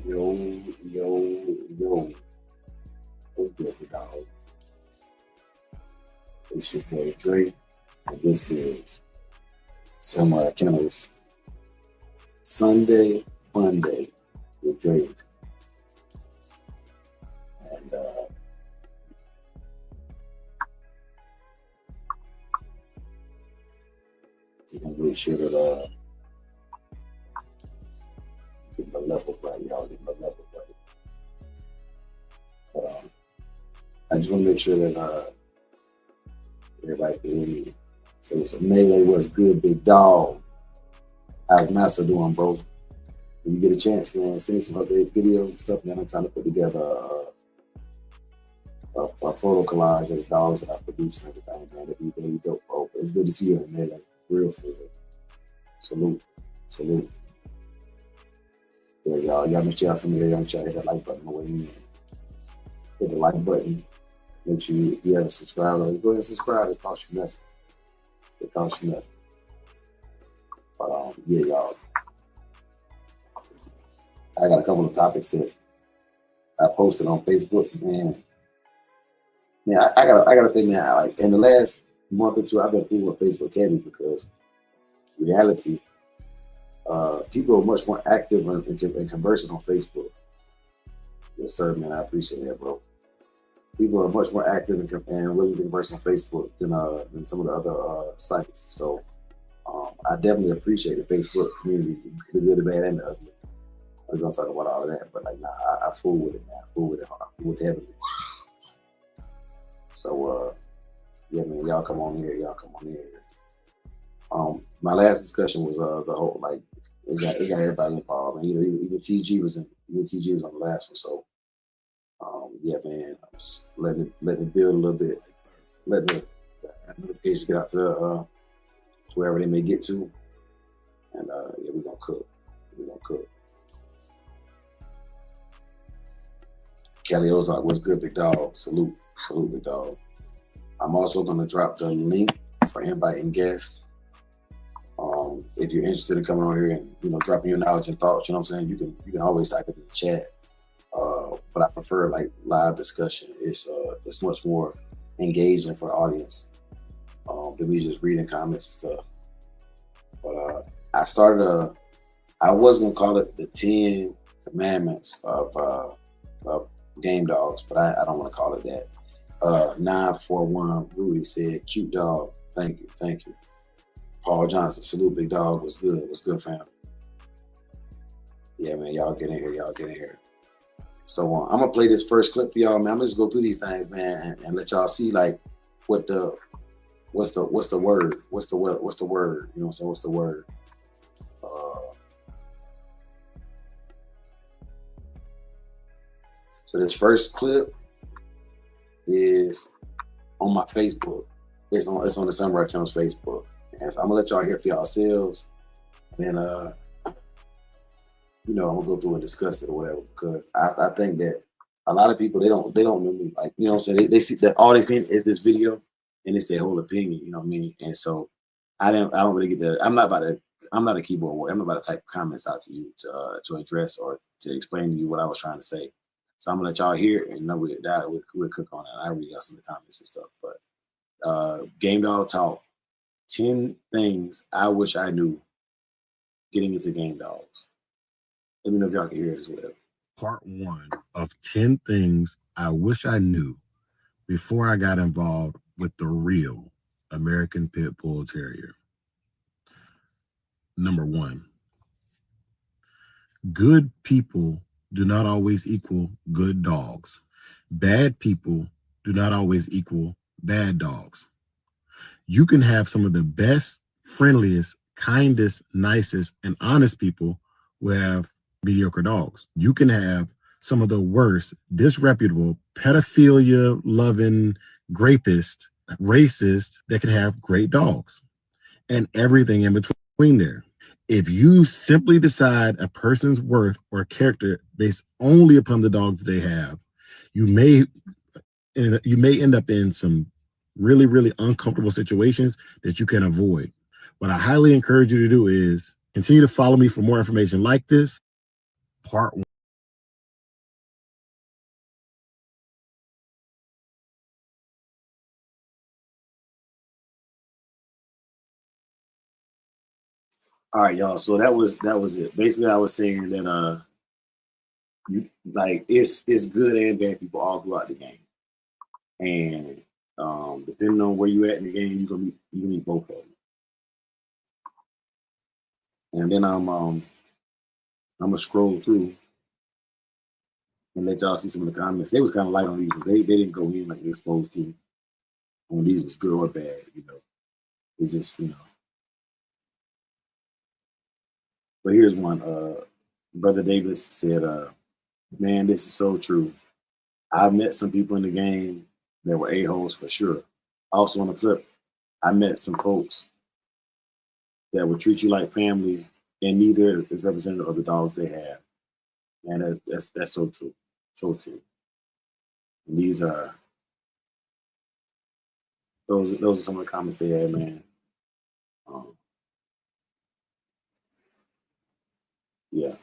Yo, yo. What's good, dog? It's your boy Dre, and this is Samurai Kennels Sunday Fun Day with Dre. And you can make sure that get my level right, y'all. Get my level right. But I just want to make sure that everybody can hear me. So it's a Melee. What's good, big dog? How's Massa doing, bro? When you get a chance, man, send me some updated videos and stuff, man. I'm trying to put together a photo collage of the dogs that I produce and everything, man. That'd be dope, bro. But it's good to see you in Melee. Real for real. Salute. Salute. Yeah, y'all make sure y'all come here. Y'all make sure y'all hit that like button on the way in. Hit the like button. Make sure if you haven't subscribed, or go ahead and subscribe. It costs you nothing. It costs you nothing. But yeah, y'all. I got a couple of topics that I posted on Facebook, man. I gotta say, man, like in the last month or two, I've been fooling with Facebook heavy because reality, people are much more active and conversing on Facebook. Yes, sir, man. I appreciate that, bro. People are much more active and willing to converse on Facebook than some of the other sites. So I definitely appreciate the Facebook community, the good, the bad, and the ugly. We're gonna talk about all of that, but like, nah, I fool with it, man. I fool with it. I fool with it heavily. So yeah, man, y'all come on here. Y'all come on here. My last discussion was the whole like it got everybody involved, and even TG was on the last one. So yeah, man, I'm just letting it build a little bit, letting the notifications get out to wherever they may get to, and yeah, we're gonna cook. We're gonna cook. Kelly Ozark, what's good, big dog? Salute, big dog. I'm also gonna drop the link for inviting guests. If you're interested in coming on here and dropping your knowledge and thoughts, you know what I'm saying, you can always type it in the chat. But I prefer like live discussion. It's much more engaging for the audience than me just reading comments and stuff. But I was gonna call it the 10 Commandments of Game Dogs, but I don't want to call it that. 941 Rudy said, "Cute dog, thank you." Paul Johnson, salute, big dog. What's good, fam? Yeah, man, y'all get in here. So I'm gonna play this first clip for y'all, man. I'm gonna just go through these things, man, and let y'all see like what's the word? What's the word? You know what I'm saying? What's the word? So this first clip is on my Facebook. It's on the Samurai Kennels Facebook. And so I'm gonna let y'all hear for yourselves. And then I'm gonna go through and discuss it or whatever, because I think that a lot of people they don't know me, like, you know what I'm saying, they see that all they see is this video and it's their whole opinion, you know what I mean? And so I don't really get that. I'm not a keyboard warrior. I'm not about to type comments out to you to address or to explain to you what I was trying to say. So I'm gonna let y'all hear it, and we'll cook on it. I read out some of the comments and stuff. But Game Dog Talk, 10 things I wish I knew getting into Game Dogs. Let me know if y'all can hear it as well. Part 1 of 10 things I wish I knew before I got involved with the real American Pit Bull Terrier. Number 1, good people do not always equal good dogs. Bad people do not always equal bad dogs. You can have some of the best, friendliest, kindest, nicest, and honest people who have mediocre dogs. You can have some of the worst, disreputable, pedophilia-loving, rapist, racist that can have great dogs, and everything in between there. If you simply decide a person's worth or character based only upon the dogs they have, you may end up in some really, really uncomfortable situations that you can avoid. What I highly encourage you to do is continue to follow me for more information like this. Part 1. All right, y'all. So that was it. Basically, I was saying that you like it's good and bad people all throughout the game, and depending on where you at in the game, you can meet both of them. And then I'm gonna scroll through and let y'all see some of the comments. They was kind of light on these ones. They didn't go in like they're supposed to on these was good or bad. They just But here's one. Brother Davis said, "Man, this is so true. I've met some people in the game that were a-holes for sure. Also on the flip, I met some folks that would treat you like family, and neither is representative of the dogs they have. Man, that's so true, so true. And these are those are some of the comments they had, man. Um, yeah,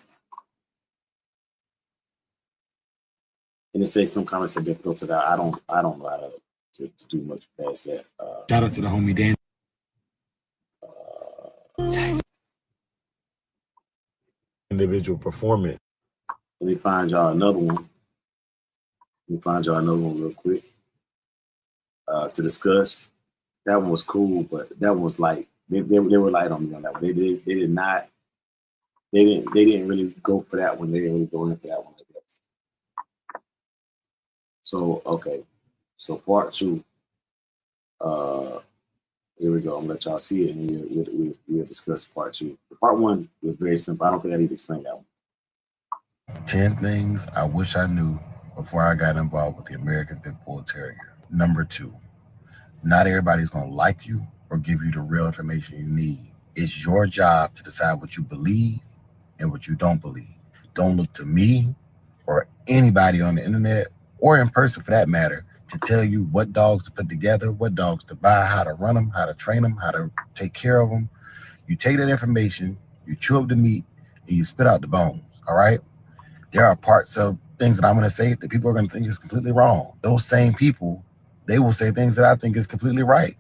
and it says some comments have been filtered out. I don't know how to do much past that. Shout out to the homie Dan. Individual performance. Let me find y'all another one. Real quick to discuss. That one was cool, but that one was light. They were light on me on that one. They didn't really go for that one. They didn't really go in for that one, I guess. So okay. So part two. Here we go. I'm gonna let y'all see it, and we'll discuss part two. Part one was very simple. I don't think I need to explain that one. 10 things I wish I knew before I got involved with the American Pit Bull Terrier. Number 2, not everybody's gonna like you or give you the real information you need. It's your job to decide what you believe and what you don't believe. Don't look to me or anybody on the internet or in person for that matter to tell you what dogs to put together, what dogs to buy, how to run them, how to train them, how to take care of them. You take that information, you chew up the meat, and you spit out the bones, all right? There are parts of things that I'm going to say that people are going to think is completely wrong. Those same people, they will say things that I think is completely right.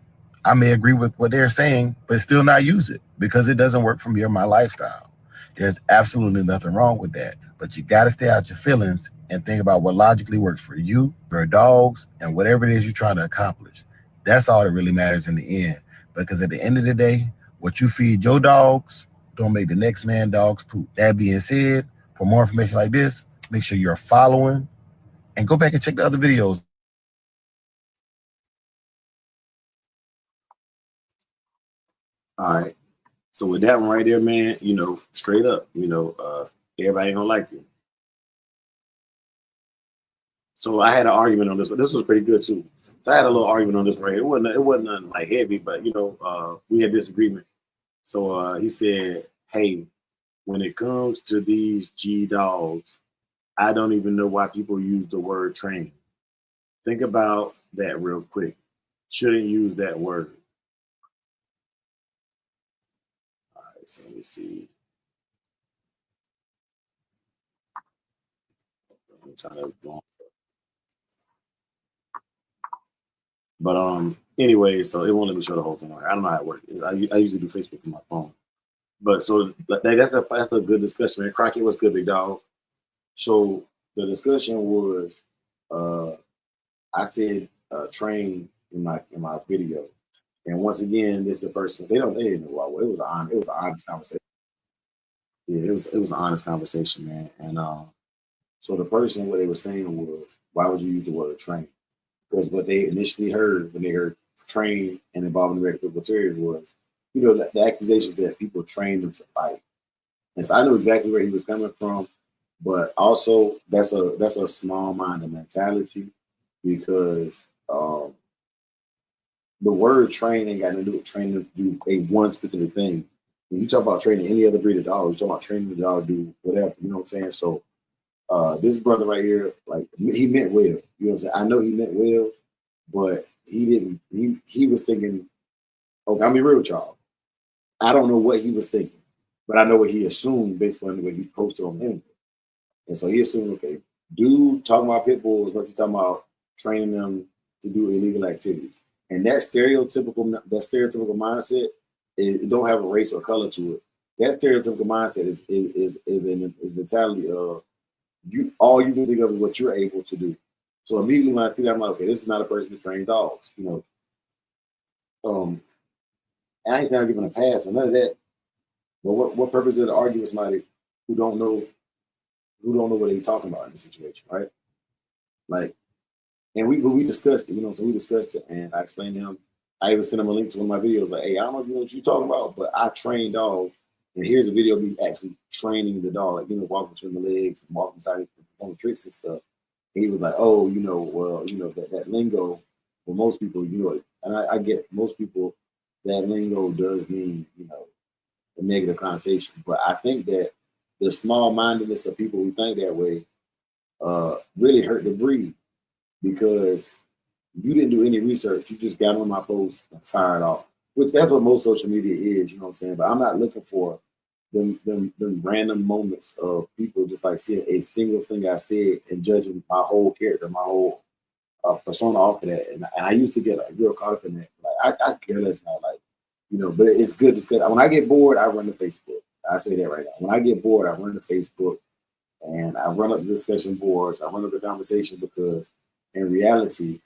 I may agree with what they're saying, but still not use it because it doesn't work for me or my lifestyle. There's absolutely nothing wrong with that. But you got to stay out your feelings and think about what logically works for you, your dogs, and whatever it is you're trying to accomplish. That's all that really matters in the end. Because at the end of the day, what you feed your dogs don't make the next man dog's poop. That being said, for more information like this, make sure you're following and go back and check the other videos. All right. So with that one right there, man, straight up, everybody ain't gonna like you. So I had an argument on this one. This was pretty good too. So I had a little argument on this one. It wasn't nothing like heavy, but we had disagreement. So he said, "Hey, when it comes to these G dogs, I don't even know why people use the word training. Think about that real quick. Shouldn't use that word." All right, so let me see. I'm trying to go on. But anyway, so it won't let me show the whole thing. I don't know how it works. I usually do Facebook from my phone. But so that's a good discussion, man. Crockett, what's good, big dog? So the discussion was, I said train in my video, and once again, this is a person they didn't know who I was. It was an honest conversation. Yeah, it was an honest conversation, man. And so the person, what they were saying was, why would you use the word train? Because what they initially heard when they heard train and involving the American Pit Bull Terriers was, the accusations that people trained them to fight. And so I knew exactly where he was coming from, but also that's a small-minded mentality because the word train ain't got nothing to do with training them to do a one specific thing. When you talk about training any other breed of dog, you talk about training the dog to do whatever, you know what I'm saying? So this brother right here, like, he meant well. You know what I'm saying? I know he meant well, but he didn't. He was thinking, okay, I'll be real with y'all. I don't know what he was thinking, but I know what he assumed based on the way he posted on him. And so he assumed, okay, dude talking about pit bulls, like you talking about training them to do illegal activities. And that stereotypical mindset, it don't have a race or color to it. that stereotypical mindset is mentality of all you can think of is what you're able to do. So immediately when I see that, I'm like, okay, this is not a person that trains dogs, you know. And I ain't not giving a pass and none of that. But what purpose is it to argue with somebody who don't know what they're talking about in the situation, right? Like, and we discussed it, you know. So we discussed it, and I explained to him. I even sent him a link to one of my videos, like, hey, I don't know if you know what you're talking about, but I train dogs, and here's a video of me actually training the dog, like, you know, walking between the legs and walking inside, performing tricks and stuff. And he was like, oh, you know, well, you know, that lingo for most people, you know, and I get it. Most people, that lingo does mean, you know, a negative connotation. But I think that the small mindedness of people who think that way really hurt the breed, because you didn't do any research. You just got on my post and fired off, which that's what most social media is, you know what I'm saying? But I'm not looking for them random moments of people just like seeing a single thing I said and judging my whole character, my whole persona off of that. And I used to get like real caught up in that. Like I care less now, like, you know, but it's good. It's good. When I get bored, I run to Facebook. I say that right now. When I get bored, I run to Facebook and I run up the discussion boards. I run up the conversation because in reality,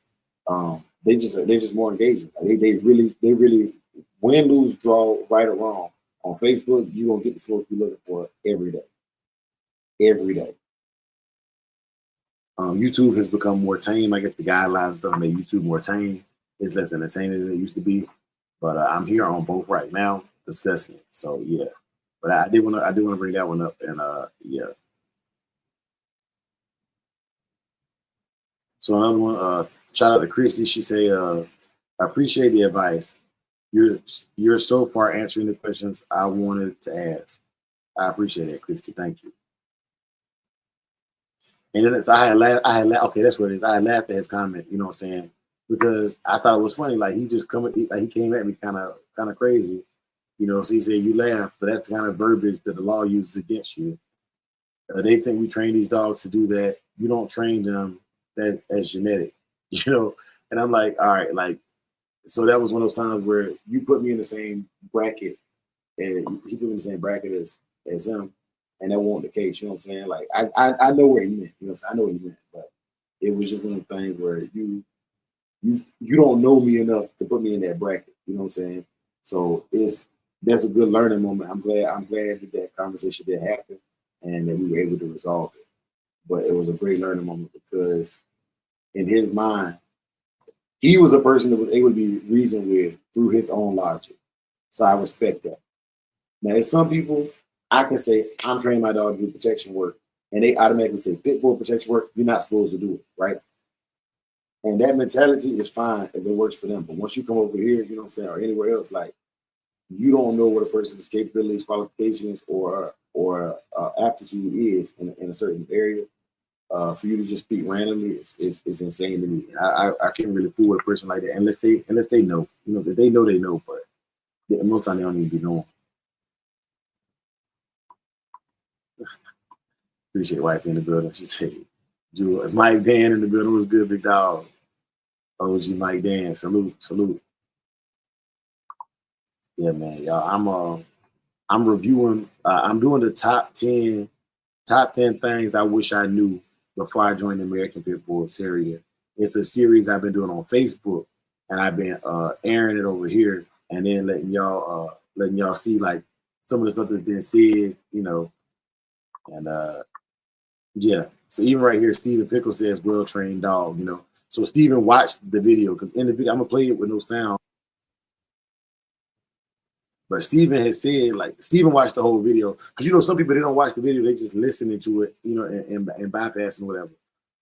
they're just more engaging. Like they really win, lose, draw, right or wrong. On Facebook, you're gonna get the smoke you're looking for every day. Every day. YouTube has become more tame. I guess the guidelines stuff make YouTube more tame. It's less entertaining than it used to be. But I'm here on both right now discussing it. So yeah. But I do want to bring that one up, and yeah. So another one, shout out to Chrissy. She say, I appreciate the advice. You're so far answering the questions I wanted to ask. I appreciate it, Christy. Thank you. And then I had laughed. Okay, that's what it is. I had laughed at his comment. You know what I'm saying? Because I thought it was funny. Like he came at me kind of crazy. You know, so he said you laugh, but that's the kind of verbiage that the law uses against you. They think we train these dogs to do that. You don't train them that as genetic, you know. And I'm like, all right, like, so that was one of those times where you put me in the same bracket, and he put me in the same bracket as him, and that wasn't the case. You know what I'm saying? Like, I know where he meant. You know, I know what he meant, but it was just one of the things where you don't know me enough to put me in that bracket. You know what I'm saying? So that's a good learning moment. I'm glad that conversation did happen and that we were able to resolve it. But it was a great learning moment because in his mind, he was a person that was able to be reasoned with through his own logic. So I respect that. Now, as some people, I can say, I'm training my dog to do protection work, and they automatically say, pit bull protection work, you're not supposed to do it, right? And that mentality is fine if it works for them. But once you come over here, you know what I'm saying, or anywhere else, like, you don't know what a person's capabilities, qualifications, or aptitude is in a certain area. For you to just speak randomly is insane to me. I can't really fool with a person like that unless they know. You know, if they know, but most time they don't even be knowing. Appreciate wife in the building. She said, "Jewel, Mike Dan in the building was good, big dog. OG Mike Dan, salute. Yeah, man, y'all. I'm reviewing. I'm doing the top 10 things I wish I knew before I joined the American Pit Bull Terrier. It's a series I've been doing on Facebook, and I've been airing it over here, and then letting y'all see like some of the stuff that's been said, you know, and yeah. So even right here, Stephen Pickle says well-trained dog, you know. So Stephen watched the video because in the video, I'm gonna play it with no sound. But Stephen has said, like, Stephen watched the whole video. Because, you know, some people, they don't watch the video. They just listening to it, you know, and bypassing whatever.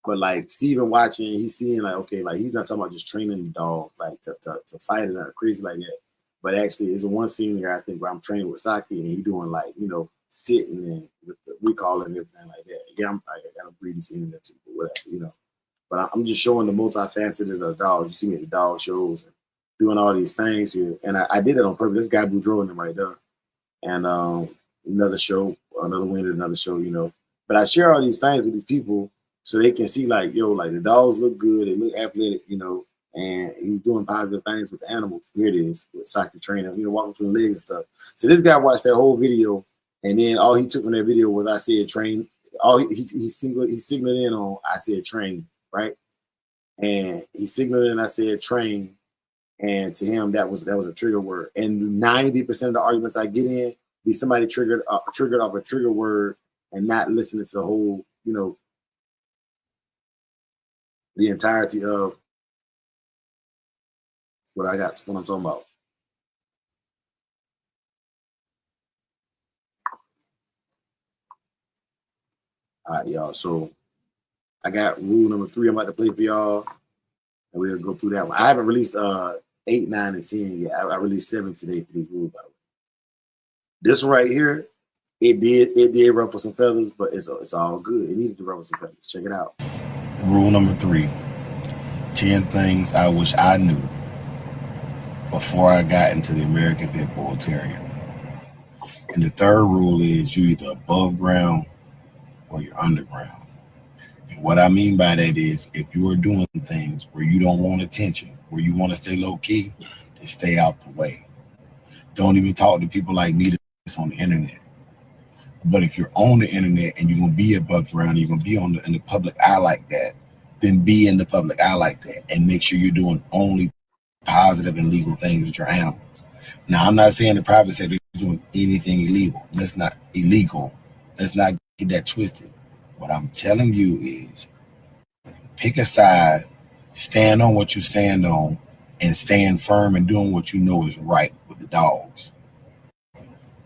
But, like, Stephen watching, he's seeing, like, okay, like, he's not talking about just training the dog, like, to fight it or crazy like that. But actually, it's one scene here, I think, where I'm training with Saki, and he doing, like, you know, sitting and with the recall and everything like that. Yeah, I got a breeding scene in there, too, but whatever, you know. But I'm just showing the multifaceted of the dogs. You see me at the dog shows and doing all these things here. And I did it on purpose. This guy Boudreaux in them right there. And another show, another winner, another show, you know. But I share all these things with these people so they can see, like, yo, like, the dogs look good, they look athletic, you know, and he's doing positive things with the animals. Here it is with Saki training, walking through the legs and stuff. So this guy watched that whole video, and then all he took from that video was I said train. All he signaled in on I said train, right? And he signaled in I said train, and to him that was a trigger word. And 90% of the arguments I get in be somebody triggered off a trigger word and not listening to the whole, the entirety of what I'm talking about. All right, y'all. So I got rule number 3 I'm about to play for y'all, and we'll go through that one. I haven't released 8, 9, and 10 yet. I released 7 today for these rules, by the way. This one right here, it did ruffle some feathers, but it's all good. It needed to ruffle some feathers. Check it out. Rule number 3, 10 things I wish I knew before I got into the American Pit Bull Terrier. And the third rule is you're either above ground or you're underground. And what I mean by that is if you are doing things where you don't want attention, where you want to stay low key, then stay out the way. Don't even talk to people like me that's on the internet. But if you're on the internet and you're going to be above ground, you're going to be in the public eye like that, then be in the public eye like that and make sure you're doing only positive and legal things with your animals. Now, I'm not saying the private sector is doing anything illegal. Let's not get that twisted. What I'm telling you is pick a side, stand on what you stand on, and stand firm and doing what you know is right with the dogs.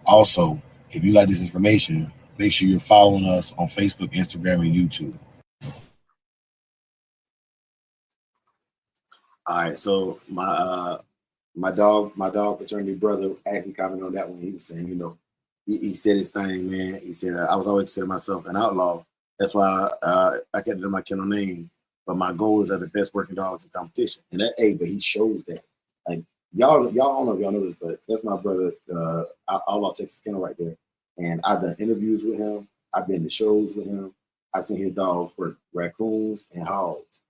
Also, if you like this information, make sure you're following us on Facebook, Instagram, and YouTube. All right, so my dog fraternity brother actually commented on that one. He was saying, he said his thing, man. He said I was always considering myself an outlaw. That's why I kept it in my kennel name. But my goal is to have the best working dogs in competition. And but he shows that. Like y'all don't know if y'all know this, but that's my brother, Outlaw Texas Kennel right there. And I've done interviews with him. I've been to shows with him. I've seen his dogs work raccoons and hogs.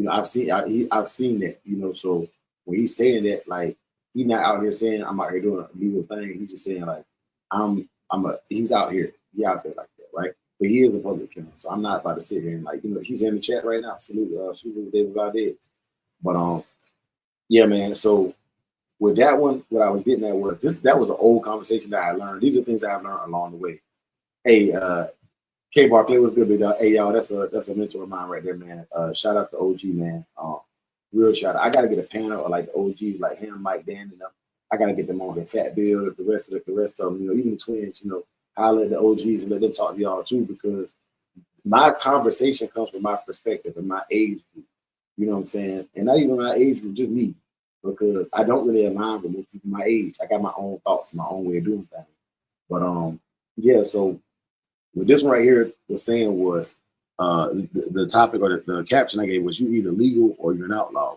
I've seen that. So when he's saying that, like he's not out here saying I'm out here doing a legal thing. He's just saying like he's out here. He out there like that, right? But he is a public kennel, so I'm not about to sit here and like he's in the chat right now. Salute David Valdez. But yeah, man. So with that one, what I was getting at was that was an old conversation that I learned. These are things that I've learned along the way. Hey, K Barkley, what's good, big dog? Hey, y'all, that's a mentor of mine right there, man. Shout out to OG, man. Real shout out. I gotta get a panel of like the OGs, like him, Mike, Dan, and them. I gotta get them on here. Fat Bill, the rest of them, even the twins, I'll let the OGs and let them talk to y'all too, because my conversation comes from my perspective and my age group. You know what I'm saying? And not even my age group, just me. Because I don't really align with most people my age. I got my own thoughts, my own way of doing things. But yeah, so what this one right here was saying was the topic or the caption I gave was you either legal or you're an outlaw.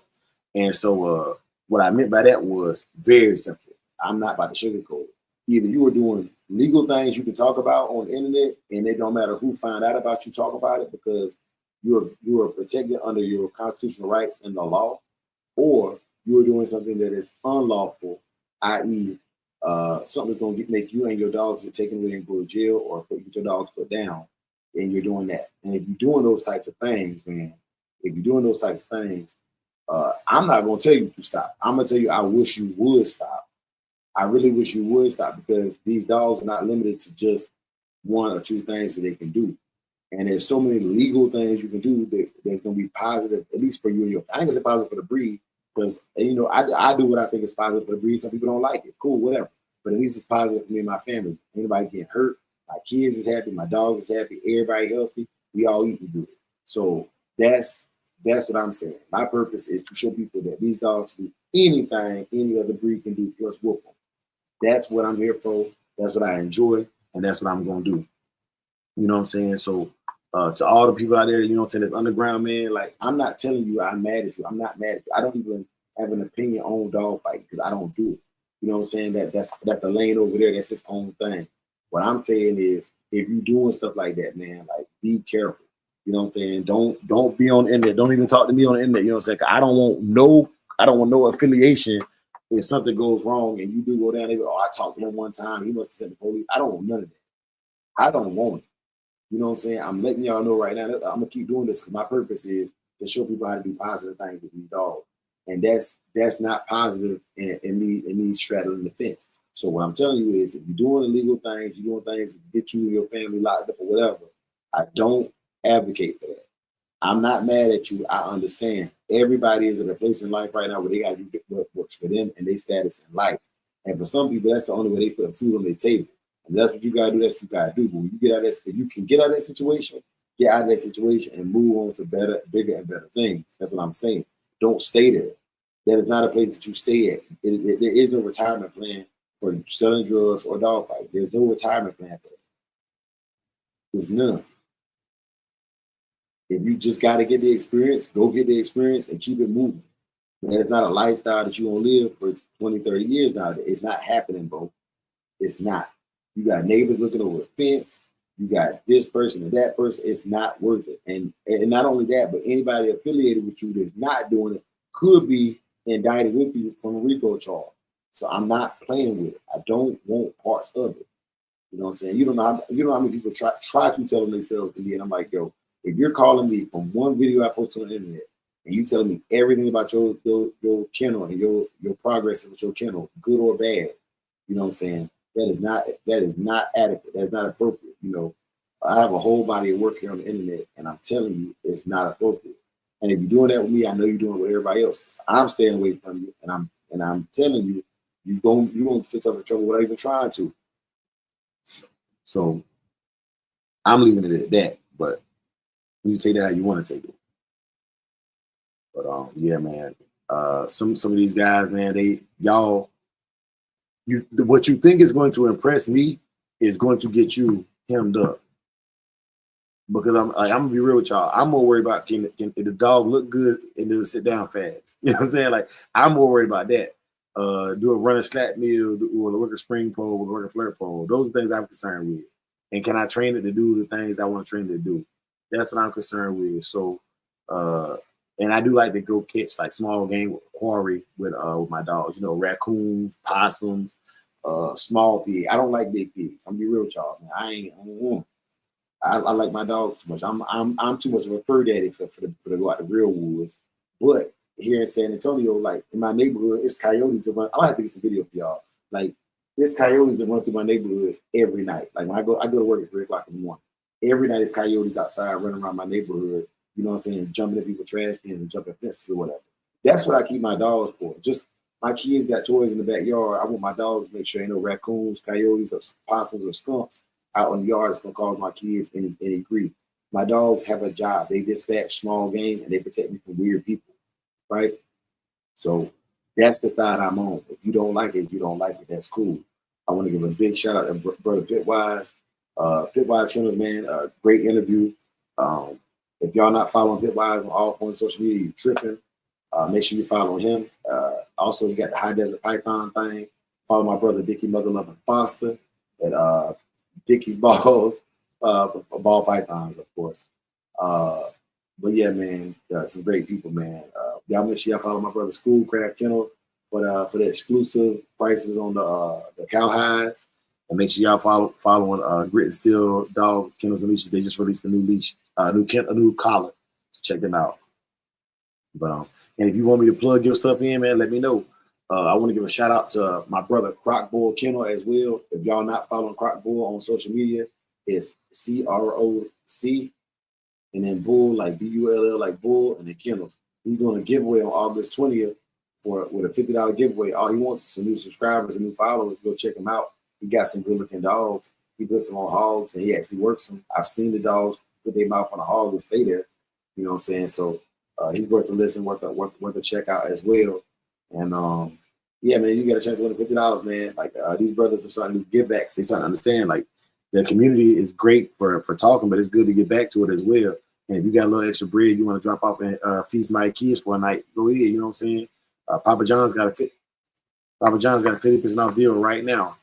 And so what I meant by that was very simple. I'm not about to sugarcoat it. Either you are doing legal things you can talk about on the internet, and it don't matter who find out about you, talk about it because you are protected under your constitutional rights and the law, or you are doing something that is unlawful, i.e., something that's going to make you and your dogs get taken away and go to jail or get your dogs put down, and you're doing that. And if you're doing those types of things, man, I'm not going to tell you to stop. I'm going to tell you I wish you would stop. I really wish you would stop because these dogs are not limited to just 1 or 2 things that they can do. And there's so many legal things you can do that there's going to be positive, at least for you and your family. I ain't going to say positive for the breed because, I do what I think is positive for the breed. Some people don't like it. Cool, whatever. But at least it's positive for me and my family. Anybody getting hurt, my kids is happy, my dog is happy, everybody healthy, we all eating good. So that's what I'm saying. My purpose is to show people that these dogs do anything any other breed can do plus whoop them. That's what I'm here for. That's what I enjoy, and that's what I'm going to do. You know what I'm saying? So to all the people out there, that's underground, man, like I'm not telling you I'm mad at you. I'm not mad at you. I don't even have an opinion on dog fight because I don't do it. You know what I'm saying? That's the lane over there. That's its own thing. What I'm saying is if you doing stuff like that, man, like be careful. You know what I'm saying? Don't be on the internet. Don't even talk to me on the internet. You know what I'm saying? I don't want no I don't want no affiliation. If something goes wrong and you do go down there, oh, I talked to him one time, he must have sent the police. I don't want none of that. I don't want it. You know what I'm saying? I'm letting y'all know right now that I'm gonna keep doing this because my purpose is to show people how to do positive things with these dogs. And that's not positive in me straddling the fence. So what I'm telling you is if you're doing illegal things, you're doing things to get you and your family locked up or whatever, I don't advocate for that. I'm not mad at you. I understand. Everybody is at a place in life right now where they got to do what works for them and their status in life. And for some people, that's the only way they put food on their table. And that's what you gotta do. That's what you gotta do. But when you get out of that, if you can get out of that situation, get out of that situation and move on to better, bigger, and better things. That's what I'm saying. Don't stay there. That is not a place that you stay at. There is no retirement plan for selling drugs or dog fighting. There's no retirement plan for that. There's none. If you just got to get the experience, go get the experience and keep it moving. But it's not a lifestyle that you're going to live for 20, 30 years now. It's not happening, bro. It's not. You got neighbors looking over the fence. You got this person and that person. It's not worth it. And not only that, but anybody affiliated with you that's not doing it could be indicted with you from a RICO charge. So I'm not playing with it. I don't want parts of it. You know what I'm saying? You don't know how many people try to tell themselves to me, and I'm like, yo, if you're calling me from one video I posted on the internet and you telling me everything about your kennel and your progress with your kennel, good or bad, you know what I'm saying? That is not adequate. That is not appropriate. You know, I have a whole body of work here on the internet, and I'm telling you, it's not appropriate. And if you're doing that with me, I know you're doing it with everybody else. So I'm staying away from you, and I'm telling you, you're going to get yourself in trouble without even trying to. So I'm leaving it at that. But you take that how you want to take it. But yeah, man. Some of these guys, man, what you think is going to impress me is going to get you hemmed up. Because I'm gonna be real with y'all. I'm more worried about can the dog look good and then sit down fast. You know what I'm saying? Like I'm more worried about that. Do a running slap meal, or work a spring pole, or work a flirt pole. Those are things I'm concerned with. And can I train it to do the things I want to train it to do? That's what I'm concerned with. So, and I do like to go catch like small game quarry with my dogs. You know, raccoons, possums, small pig. I don't like big pigs. I'm gonna be real with y'all, man. I like my dogs too much. I'm too much of a fur daddy for to go out the real woods. But here in San Antonio, like in my neighborhood, it's coyotes that run. I'll have to get some video for y'all. Like there's coyotes that run through my neighborhood every night. Like when I go to work at 3 o'clock in the morning. Every night it's coyotes outside running around my neighborhood. You know what I'm saying? Jumping at people's trash cans and jumping fences or whatever. That's what I keep my dogs for. Just my kids got toys in the backyard. I want my dogs to make sure ain't no raccoons, coyotes, or possums or skunks out in the yard. It's gonna cause my kids any grief. My dogs have a job. They dispatch small game and they protect me from weird people, right? So that's the side I'm on. If you don't like it, you don't like it. That's cool. I want to give a big shout out to Brother Pitwise. Pitwise Kennels, man, great interview. If y'all not following Pitwise on all forms of social media, you tripping. Make sure you follow him. Also, you got the High Desert Python thing. Follow my brother Dickie Mother Loving Foster at Dickie's Balls, ball pythons, of course. But yeah, man, some great people, man. Y'all make sure y'all follow my brother Schoolcraft Kennel for the exclusive prices on the cowhides, and make sure y'all following Grit and Steel Dog Kennels and Leashes. They just released a new leash, a new collar. Check them out. But and if you want me to plug your stuff in, man, let me know. I want to give a shout out to my brother Croc Bull Kennel as well. If y'all not following Croc Bull on social media, it's CROC and then Bull like BULL like Bull and then Kennels. He's doing a giveaway on August 20th with a $50 giveaway. All he wants is some new subscribers and new followers. Go check him out. He got some good looking dogs. He puts them on hogs and he actually works them. I've seen the dogs put their mouth on a hog and stay there. You know what I'm saying? So he's worth a listen, worth a check out as well. And yeah, man, you get a chance to win $50, man. Like these brothers are starting to give backs. They starting to understand like the community is great for talking, but it's good to get back to it as well. And if you got a little extra bread, you want to drop off and feed my kids for a night, go ahead. You know what I'm saying? Papa John's got a 50% off deal right now.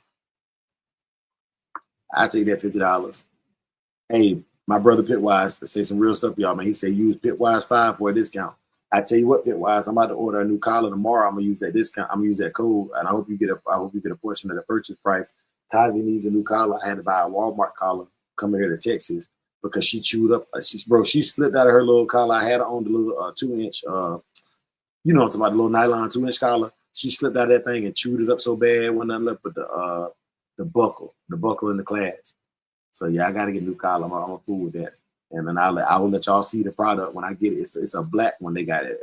I take that $50. Hey, my brother Pitwise to say some real stuff, y'all, man. He said use Pitwise 5 for a discount. I tell you what, Pitwise, I'm about to order a new collar tomorrow. I'm gonna use that discount. I'm gonna use that code, and I hope you get a portion of the purchase price. Kazi needs a new collar. I had to buy a Walmart collar coming here to Texas because she chewed up. She slipped out of her little collar. I had her on the little 2-inch, you know, what I'm talking about, the little nylon 2-inch collar. She slipped out of that thing and chewed it up so bad, wasn't nothing left but the buckle in the clasp. So yeah, I gotta get a new collar. I'm gonna fool with that. And then I will let y'all see the product when I get it. It's a black one they got it.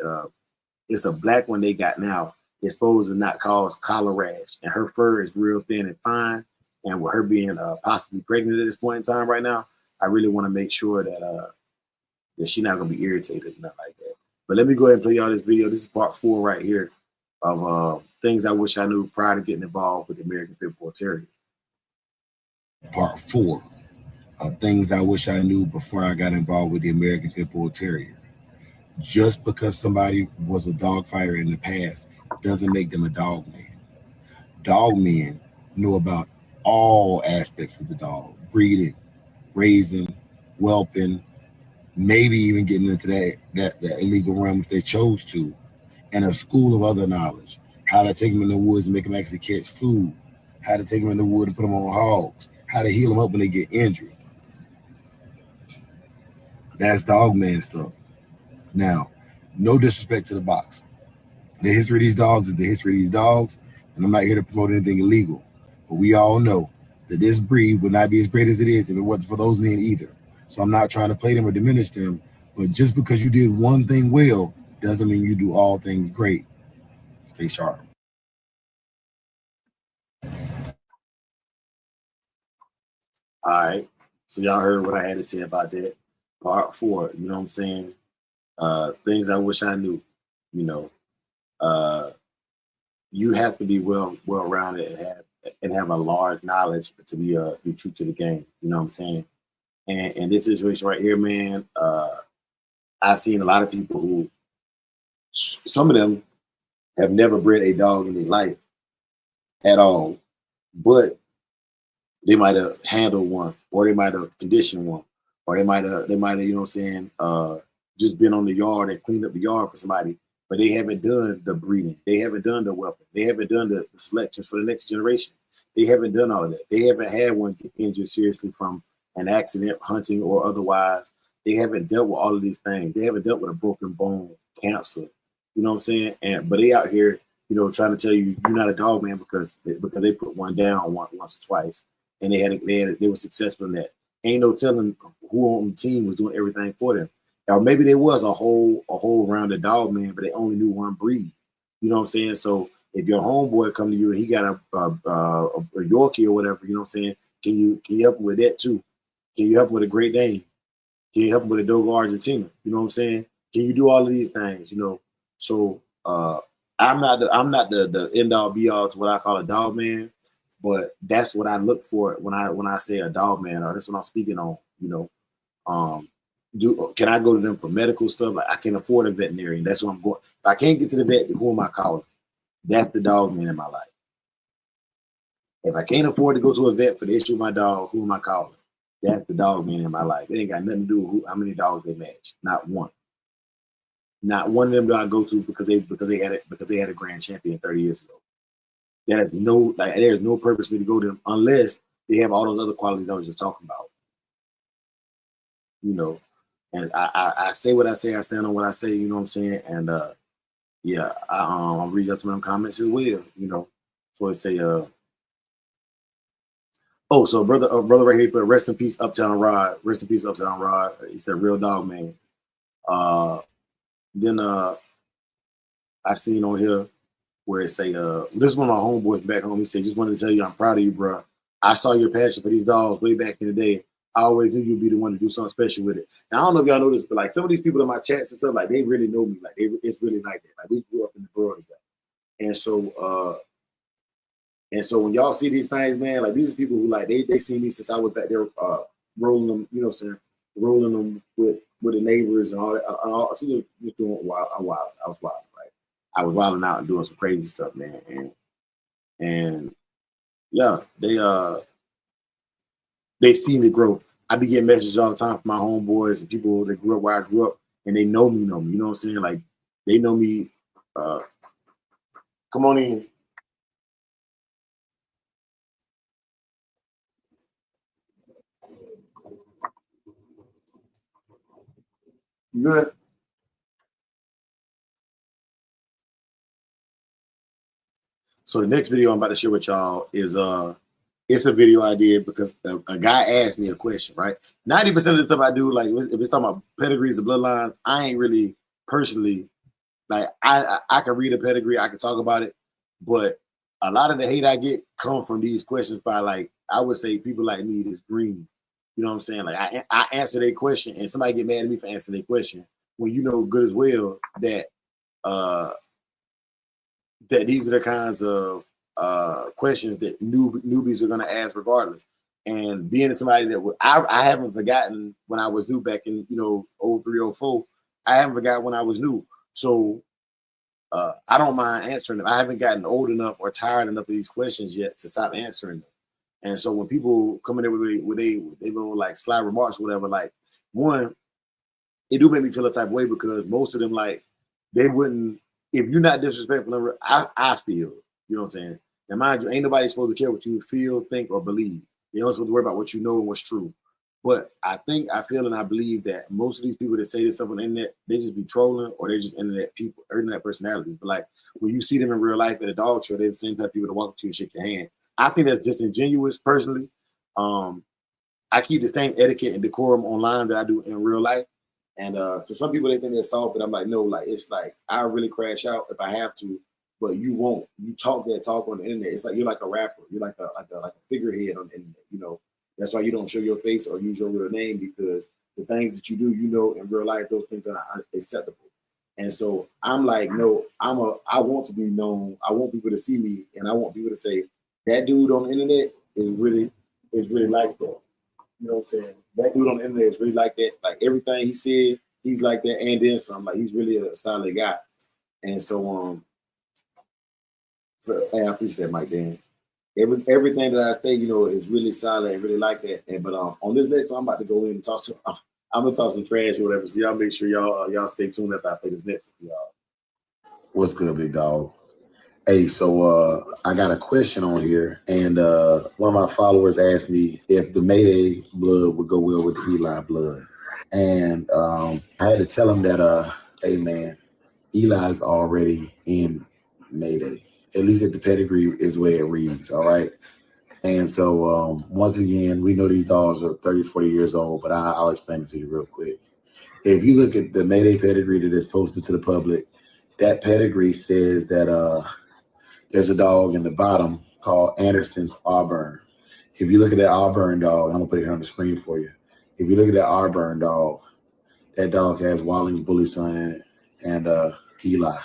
It's a black one they got now. It's supposed to not cause collar rash. And her fur is real thin and fine. And with her being possibly pregnant at this point in time right now, I really want to make sure that she's not gonna be irritated and nothing like that. But let me go ahead and play y'all this video. This is part 4 right here of things I wish I knew prior to getting involved with the American Pit Bull Terrier. Part 4 of things I wish I knew before I got involved with the American Pit Bull Terrier. Just because somebody was a dog fighter in the past doesn't make them a dog man. Dog men know about all aspects of the dog: breeding, raising, whelping, maybe even getting into that illegal realm if they chose to, and a school of other knowledge. How to take them in the woods and make them actually catch food, how to take them in the wood and put them on hogs, how to heal them up when they get injured. That's dog man stuff. Now, no disrespect to the box. The history of these dogs is the history of these dogs, and I'm not here to promote anything illegal. But we all know that this breed would not be as great as it is if it wasn't for those men either. So I'm not trying to play them or diminish them, but just because you did one thing well doesn't mean you do all things great. Stay sharp. All right. So y'all heard what I had to say about that. Part 4, you know what I'm saying? Things I wish I knew, you know. You have to be well-rounded and have a large knowledge to be true to the game. You know what I'm saying? And in this situation right here, man, I've seen a lot of people who, some of them have never bred a dog in their life at all, but they might have handled one, or they might have conditioned one, or they might have, you know what I'm saying, just been on the yard and cleaned up the yard for somebody, but they haven't done the breeding. They haven't done the whelping. They haven't done the selection for the next generation. They haven't done all of that. They haven't had one get injured seriously from an accident, hunting, or otherwise. They haven't dealt with all of these things. They haven't dealt with a broken bone, cancer. You know what I'm saying? But they out here, you know, trying to tell you you're not a dog man because they put one down once or twice, and they were successful in that. Ain't no telling who on the team was doing everything for them. Or maybe there was a whole rounded dog man, but they only knew one breed. You know what I'm saying? So if your homeboy come to you and he got a Yorkie or whatever, you know what I'm saying? Can you help him with that too? Can you help him with a Great Dane? Can you help him with a Dogo Argentina? You know what I'm saying? Can you do all of these things? You know, so I'm not the end all be all to what I call a dog man, but that's what I look for when I say a dog man, or that's what I'm speaking on. You know, can I go to them for medical stuff? Like, I can afford a veterinarian. That's what I'm going. If I can't get to the vet, who am I calling? That's the dog man in my life. If I can't afford to go to a vet for the issue of my dog, who am I calling? That's the dog man in my life. It ain't got nothing to do with how many dogs they match. Not one. Not one of them do I go to because they had a grand champion 30 years ago. There's no purpose for me to go to them unless they have all those other qualities I was just talking about. You know, and I say what I say, I stand on what I say, you know what I'm saying? And yeah, I'll read out some of them comments as well, you know. So I say, so brother right here put rest in peace, Uptown Rod. Rest in peace, Uptown Rod. He's that real dog man. Then I seen on here where it say, this is one of my homeboys back home. He said, just wanted to tell you I'm proud of you, bro. I saw your passion for these dogs way back in the day. I always knew you'd be the one to do something special with it. Now, I don't know if y'all know this, but like some of these people in my chats and stuff, like they really know me. Like it's really like that. Like we grew up in the world together. And so when y'all see these things, man, like these are people who like they see me since I was back there rolling them, you know what I'm saying, rolling them with the neighbors and all that. So just doing wild. I was wild, right? I was wilding out and doing some crazy stuff, man. And yeah, they see me grow. I be getting messages all the time from my homeboys and people that grew up where I grew up, and they know me. You know what I'm saying? Like They know me. Come on in. You good? So the next video I'm about to share with y'all is it's a video I did because a guy asked me a question, right? 90% of the stuff I do, like if it's talking about pedigrees or bloodlines, I ain't really personally like I can read a pedigree, I can talk about it, but a lot of the hate I get comes from these questions by like I would say people like me that's green. You know what I'm saying? Like I answer their question and somebody get mad at me for answering their question when you know good as well that uh that these are the kinds of questions that newbies are going to ask regardless. And being somebody that I haven't forgotten when I was new back in 03, 04, I haven't forgotten when I was new. So I don't mind answering them. I haven't gotten old enough or tired enough of these questions yet to stop answering them. And so when people come in there with they little like sly remarks or whatever, like one, it do make me feel a type of way because most of them like they wouldn't if you're not disrespectful. I feel you know what I'm saying. Now mind you, ain't nobody supposed to care what you feel, think, or believe. You're not supposed to worry about what you know and what's true. But I think I feel and I believe that most of these people that say this stuff on the internet, they just be trolling or they're just internet people, internet personalities. But like when you see them in real life at a dog show, they're the same type of people that walk up to you and shake your hand. I think that's disingenuous personally. I keep the same etiquette and decorum online that I do in real life. And to some people, they think they're soft, but I'm like, no, like it's like I really crash out if I have to, but you won't. You talk that talk on the internet. It's like you're like a rapper. You're like a figurehead on the internet. You know, that's why you don't show your face or use your real name because the things that you do, you know, in real life, those things are not acceptable. And so I'm like, no, I want to be known. I want people to see me, and I want people to say that dude on the internet is really like that. You know what I'm saying? That dude on the internet is really like that. Like everything he said, he's like that, and then some. Like he's really a solid guy. And so I appreciate that, Mike Dan. Everything that I say, you know, is really solid and really like that. And but on this next one, I'm about to go in and talk some. I'm gonna talk some trash or whatever. So y'all make sure y'all stay tuned after I play this next one for y'all. What's good, big dog? Hey, so I got a question on here, and one of my followers asked me if the Mayday blood would go well with the Eli blood, and I had to tell him that, hey man, Eli's already in Mayday. At least if the pedigree is where it reads, all right? And so once again, we know these dogs are 30, 40 years old, but I'll explain it to you real quick. If you look at the Mayday pedigree that is posted to the public, that pedigree says that there's a dog in the bottom called Anderson's Auburn. If you look at that Auburn dog, I'm gonna put it here on the screen for you. If you look at that Auburn dog, that dog has Walling's Bully Son in it and Eli.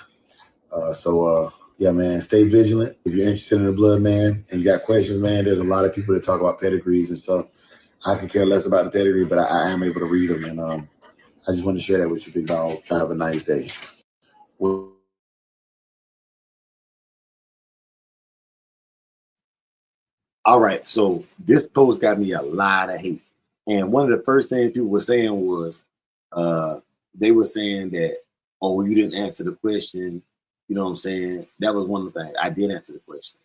Yeah, man, stay vigilant. If you're interested in the blood, man, and you got questions, man, there's a lot of people that talk about pedigrees and stuff. I could care less about the pedigree, but I am able to read them, and I just want to share that with you, big dog. Have a nice day. All right, so this post got me a lot of hate. And one of the first things people were saying was they were saying that, oh, you didn't answer the question. You know what I'm saying? That was one of the things. I did answer the question.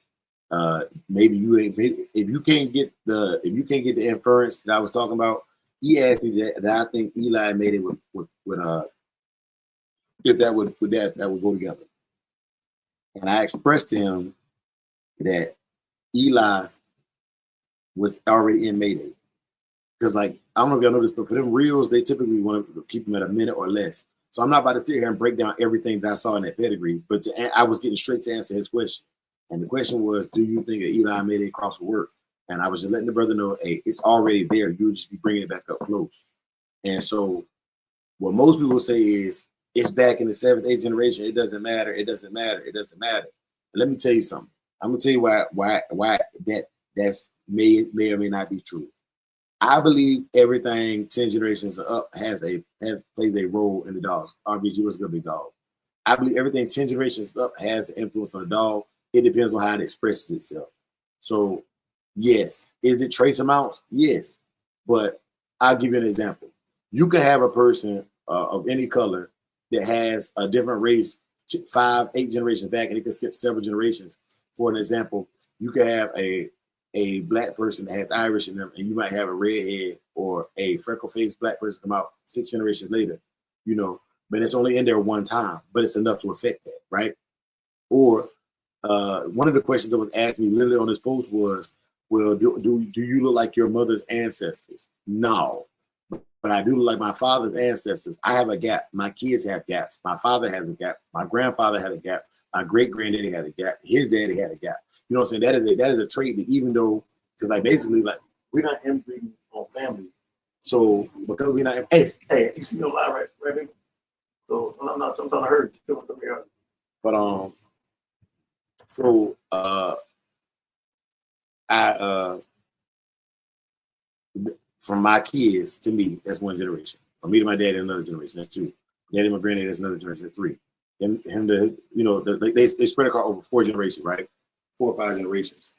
Maybe you ain't if you can't get the inference that I was talking about. He asked me that I think Eli made it with if that would go together. And I expressed to him that Eli was already in Mayday. Because like, I don't know if y'all know this, but for them reels, they typically want to keep them at a minute or less. So I'm not about to sit here and break down everything that I saw in that pedigree, but I was getting straight to answer his question. And the question was, do you think Eli Mayday cross will work? And I was just letting the brother know, hey, it's already there. You'll just be bringing it back up close. And so what most people say is, it's back in the 7th, 8th generation. It doesn't matter. It doesn't matter. It doesn't matter. And let me tell you something. I'm going to tell you why that's may or may not be true. I believe everything 10 generations up plays a role in the dogs. RBG was gonna be dog. I believe everything 10 generations up has an influence on the dog. It depends on how it expresses itself. So, yes, is it trace amounts? Yes, but I'll give you an example. You can have a person of any color that has a different race 5, 8 generations back, and it can skip several generations. For an example, you could have a black person that has Irish in them, and you might have a redhead or a freckle-faced black person come out 6 generations later, but it's only in there one time, but it's enough to affect that, right? Or one of the questions that was asked me literally on this post was, well, do you look like your mother's ancestors? No, but I do look like my father's ancestors. I have a gap. My kids have gaps. My father has a gap. My grandfather had a gap. My great-granddaddy had a gap. His daddy had a gap. You know what I'm saying? That is a trait that, even though, because like basically like we're not inbreeding on family, so because we're not. Hey, you see me live, right, baby? So I'm trying to hurt you. But from my kids to me, that's one generation. From me to my dad, another generation. That's 2. Daddy, my granddad, that's another generation. That's 3. And him to they spread across over 4 generations, right? 4 or 5 generations,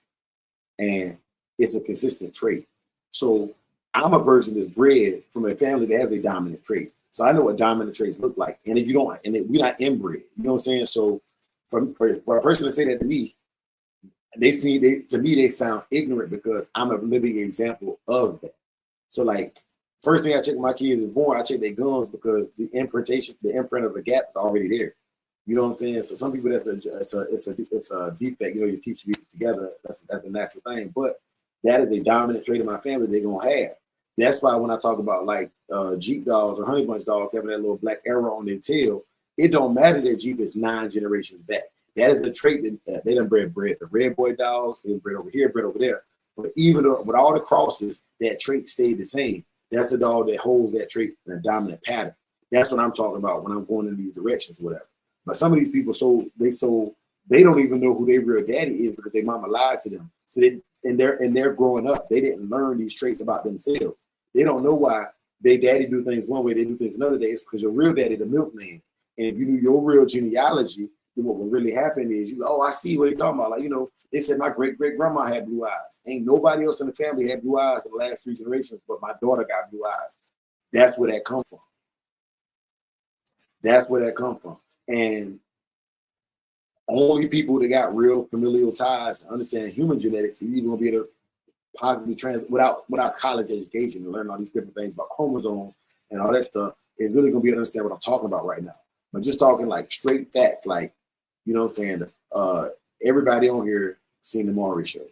and it's a consistent trait. So I'm a person that's bred from a family that has a dominant trait. So I know what dominant traits look like. And if you don't, we're not inbred, you know what I'm saying? So for a person to say that to me, to me they sound ignorant because I'm a living example of that. So like, first thing I check when my kids is born, I check their gums because the imprint of the gap is already there. You know what I'm saying? So some people it's a defect. Your teeth should be together. That's a natural thing. But that is a dominant trait of my family they're gonna have. That's why when I talk about like Jeep dogs or honey bunch dogs having that little black arrow on their tail, it don't matter that Jeep is 9 generations back. That is a trait that they done bred the red boy dogs, they bred over here, bred over there. But even with all the crosses, that trait stayed the same. That's a dog that holds that trait in a dominant pattern. That's what I'm talking about when I'm going in these directions, whatever. But some of these people, they don't even know who their real daddy is because their mama lied to them. So they're growing up, they didn't learn these traits about themselves. They don't know why their daddy do things one way, they do things another day. It's because your real daddy, the milkman. And if you knew your real genealogy, then what would really happen is I see what they're talking about. Like, they said my great-great-grandma had blue eyes. Ain't nobody else in the family had blue eyes in the last 3 generations, but my daughter got blue eyes. That's where that comes from. That's where that comes from. And only people that got real familial ties and understand human genetics are even gonna be able to positively without college education and learn all these different things about chromosomes and all that stuff. It's really gonna be able to understand what I'm talking about right now. But just talking like straight facts, like, you know what I'm saying? Everybody on here seen the Maury show.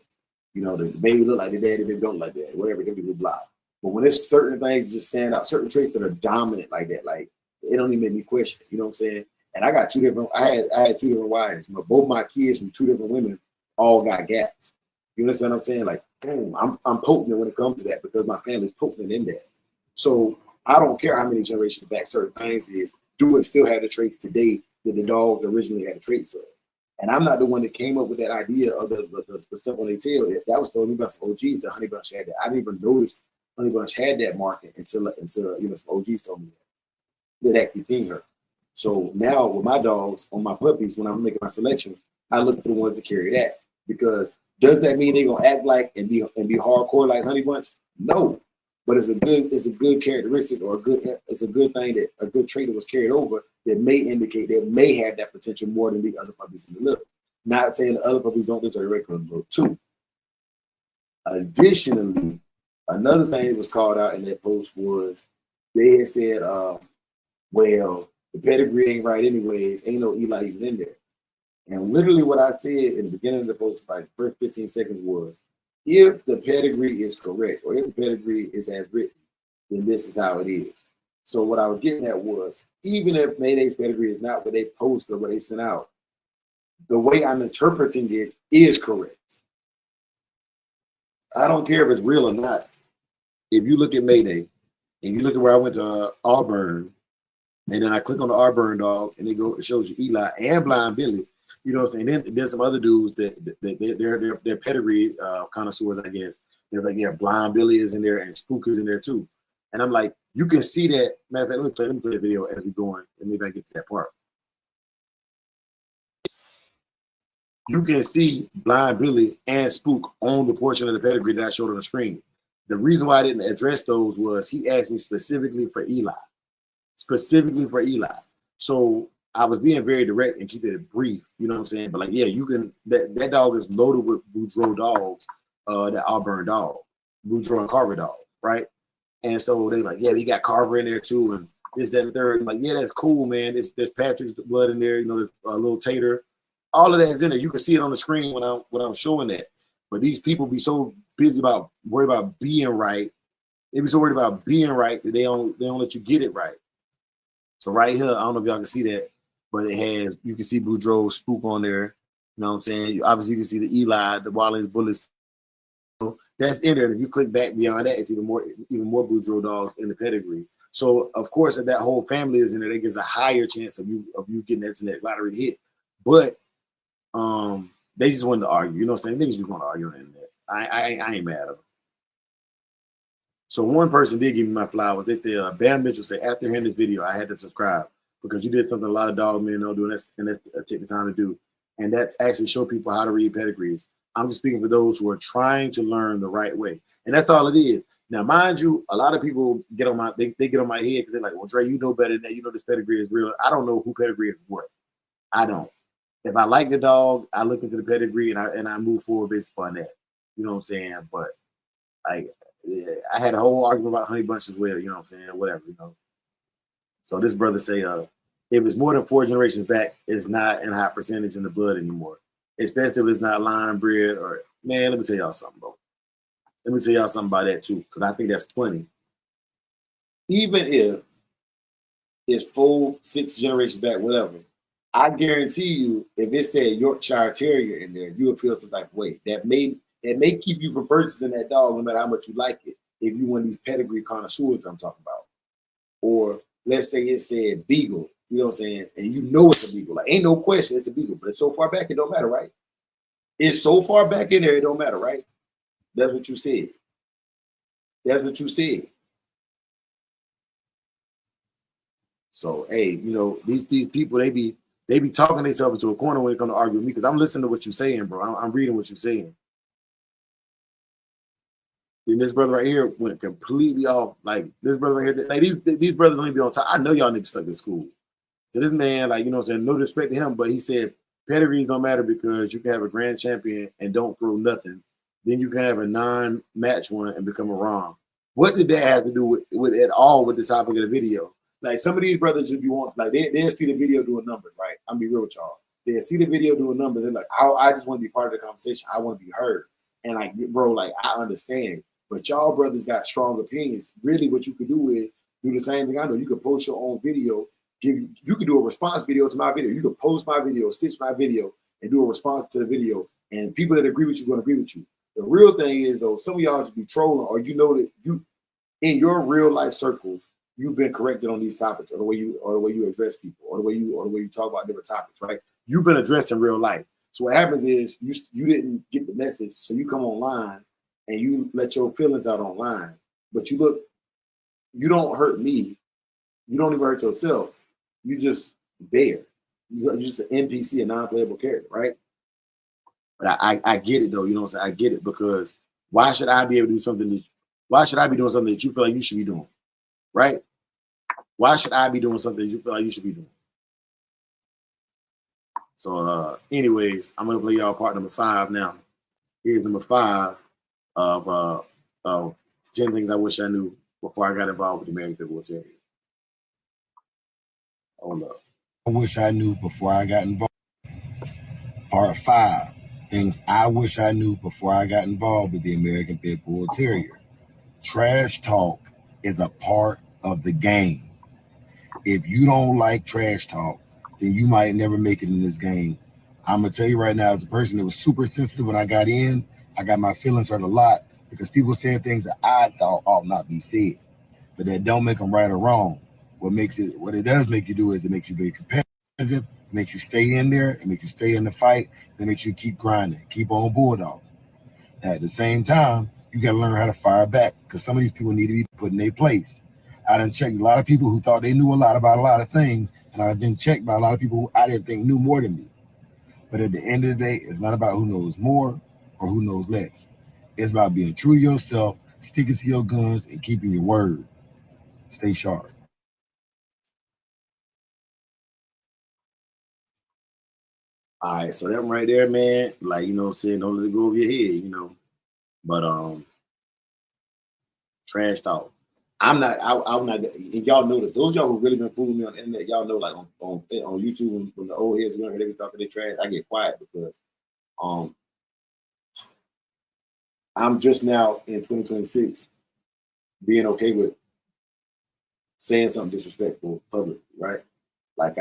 The baby look like the daddy, they don't like that, whatever, they do blah. But when there's certain things just stand out, certain traits that are dominant like that, like it don't even make me question it, you know what I'm saying? And I got 2 different, I had 2 different wives. Both my kids from 2 different women all got gaps. You understand what I'm saying? Like, boom, I'm potent when it comes to that because my family's potent in that. So I don't care how many generations back certain things is, do it still have the traits today that the dogs originally had the traits of. And I'm not the one that came up with that idea of the stuff on their tail. That was told me by some OGs that Honey Bunch had that. I didn't even notice Honey Bunch had that market until some OGs told me that. They'd actually seen her. So now with my dogs, on my puppies, when I'm making my selections, I look for the ones that carry that. Because does that mean they're gonna act like and be hardcore like Honey Bunch? No. But it's a good characteristic or it's a good thing that a good trait that was carried over that may indicate they may have that potential more than the other puppies in the litter. Not saying the other puppies don't deserve regular milk too. Additionally, another thing that was called out in that post was they had said, well, the pedigree ain't right anyways, ain't no Eli even in there. And literally what I said in the beginning of the post, like the first 15 seconds was, if the pedigree is correct, or if the pedigree is as written, then this is how it is. So what I was getting at was, even if Mayday's pedigree is not what they posted or what they sent out, the way I'm interpreting it is correct. I don't care if it's real or not. If you look at Mayday, and you look at where I went to Auburn, and then I click on the Auburn dog, and it shows you Eli and Blind Billy. You know what I'm saying? Then some other dudes that they're pedigree connoisseurs, I guess. They're like, yeah, Blind Billy is in there and Spook is in there too. And I'm like, you can see that. Matter of fact, let me play the video as we go on, and maybe I get to that part. You can see Blind Billy and Spook on the portion of the pedigree that I showed on the screen. The reason why I didn't address those was he asked me specifically for Eli. Specifically for Eli. So I was being very direct and keeping it brief, you know what I'm saying? But like, yeah, you can that dog is loaded with Boudreaux dogs, that Auburn dog, Boudreaux and Carver dog, right? And so they like, yeah, we got Carver in there too, and this, that, and third. I'm like, yeah, that's cool, man. There's Patrick's blood in there, you know, there's a little Tater. All of that is in there. You can see it on the screen when I'm showing that. But these people be so busy about worried about being right. They be so worried about being right that they don't let you get it right. So right here, I don't know if y'all can see that, but it has, you can see Boudreaux spook on there. You know what I'm saying? Obviously, you can see the Eli, the Wallens Bullets. So that's in there. If you click back beyond that, it's even more Boudreaux dogs in the pedigree. So of course, if that whole family is in there, that gives a higher chance of you getting that genetic lottery hit. But they just wanted to argue. You know what I'm saying? They just want to argue on the internet. I ain't mad at them. So one person did give me my flowers. They said, Bam Mitchell said, after hearing this video, I had to subscribe because you did something a lot of dog men don't do, and that's take the time to do. And that's actually show people how to read pedigrees. I'm just speaking for those who are trying to learn the right way. And that's all it is. Now, mind you, a lot of people get on my they get on my head because they're like, well, Dre, you know better than that. You know this pedigree is real. I don't know who pedigree is what. I don't. If I like the dog, I look into the pedigree and I move forward based upon that. You know what I'm saying? But I had a whole argument about Honey Bunch as well, you know what I'm saying? Whatever, you know. So this brother say, if it's more than 4 generations back, it's not in a high percentage in the blood anymore. Especially if it's not line bred or, man, let me tell y'all something, bro. Let me tell y'all something about that too, because I think that's funny. Even if it's 4, 6 generations back, whatever, I guarantee you, if it said Yorkshire Terrier in there, you would feel some type of way. That may keep you from purchasing that dog, no matter how much you like it, if you one of these pedigree connoisseurs that I'm talking about. Or let's say it said Beagle, you know what I'm saying? And you know it's a Beagle. Like, ain't no question it's a Beagle, but it's so far back, it don't matter, right? It's so far back in there, it don't matter, right? That's what you said. That's what you said. So, hey, you know, these people, they be talking themselves into a corner when it comes to argue with me, because I'm listening to what you're saying, bro. I'm reading what you're saying. And this brother right here went completely off. Like, this brother right here, like these brothers don't even be on top. I know y'all niggas stuck in school. So this man, like, you know what I'm saying, no disrespect to him, but he said pedigrees don't matter because you can have a grand champion and don't throw nothing. Then you can have a non-match one and become a ROM. What did that have to do with at all with the topic of the video? Like, some of these brothers just be wanting, like, they'll see the video doing numbers, right? I'm be real with y'all. They'll see the video doing numbers and like, I just want to be part of the conversation. I want to be heard. And like, bro, like, I understand. But y'all brothers got strong opinions. Really, what you could do is do the same thing I know. You could post your own video. You could do a response video to my video. You could post my video, stitch my video, and do a response to the video. And people that agree with you are going to agree with you. The real thing is, though, some of y'all just be trolling, or you know that you, in your real life circles, you've been corrected on these topics, or the way you address people, or the way you talk about different topics, right? You've been addressed in real life. So what happens is you didn't get the message, so you come online and you let your feelings out online, but you don't hurt me. You don't even hurt yourself. You just there. You're just an NPC, a non-playable character, right? But I get it though, you know what I'm saying? I get it, because why should I be able to do something why should I be doing something that you feel like you should be doing? Right? Why should I be doing something that you feel like you should be doing? So anyways, I'm gonna play y'all part number 5 now. Here's number 5 of 10 things I wish I knew before I got involved with the American Pit Bull Terrier. Hold up. I wish I knew before I got involved. Part 5, things I wish I knew before I got involved with the American Pit Bull Terrier. Trash talk is a part of the game. If you don't like trash talk, then you might never make it in this game. I'm gonna tell you right now, as a person that was super sensitive when I got in, I got my feelings hurt a lot because people said things that I thought ought not be said, but that don't make them right or wrong. What it does make you do is it makes you very competitive, it makes you stay in there, it makes you stay in the fight, it makes you keep grinding, keep on bulldogging. At the same time, you got to learn how to fire back, because some of these people need to be put in their place. I done checked a lot of people who thought they knew a lot about a lot of things, and I've been checked by a lot of people who I didn't think knew more than me. But at the end of the day, it's not about who knows more or who knows less. It's about being true to yourself, sticking to your guns, and keeping your word. Stay sharp. All right, so that one right there, man, like, you know what I'm saying, don't let it go over your head, you know. But trash talk. I'm not, and y'all know this. Those y'all who really been fooling me on the internet, y'all know, like on YouTube when the old heads when they be talking their trash, I get quiet because um I'm just now in 2026 being okay with saying something disrespectful publicly, right? Like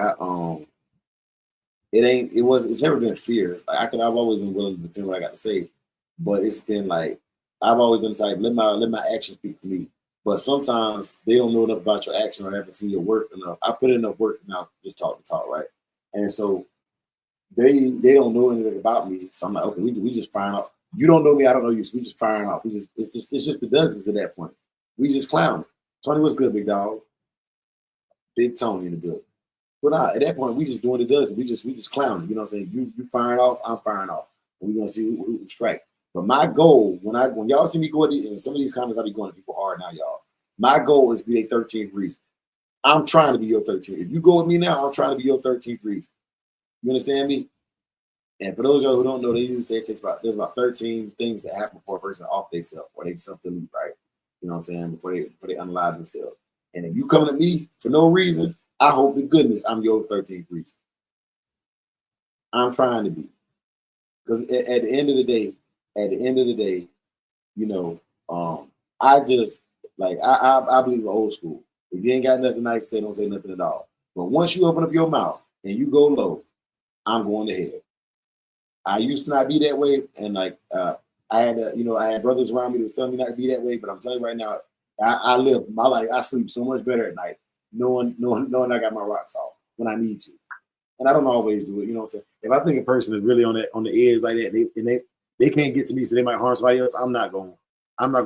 it's never been fear. Like I've always been willing to defend what I got to say, but it's been like I've always been like let my actions speak for me. But sometimes they don't know enough about your action or haven't seen your work enough. I put in enough work now, just talk to talk, right? And so they don't know anything about me. So I'm like, okay, we just firing off. You don't know me, I don't know you. So we just firing off. It's just the dozens at that point. We just clowning. Tony, what's good, big dog? Big Tony in the building. But at that point, we just doing the dozen. We just clowning. You know what I'm saying? You firing off, I'm firing off. And we're gonna see who strike. But my goal, when y'all see me go in some of these comments, I'll be going to people hard now, y'all. My goal is to be a 13th reason. I'm trying to be your 13th. If you go with me now, I'm trying to be your 13th reason. You understand me? And for those of y'all who don't know, they usually say there's about 13 things that happen before a person off themselves or they self-delete, right? You know what I'm saying? Before they unalive themselves. And if you coming at me for no reason, I hope to goodness I'm your 13th reason. I'm trying to be. Because at the end of the day, you know, I just like I believe in old school. If you ain't got nothing nice to say, don't say nothing at all. But once you open up your mouth and you go low, I'm going to hell. I used to not be that way, and like I had brothers around me that was telling me not to be that way. But I'm telling you right now, I live my life. I sleep so much better at night, knowing I got my rocks off when I need to, and I don't always do it. You know what I'm saying? If I think a person is really on the edge like that, they can't get to me, so they might harm somebody else. I'm not gonna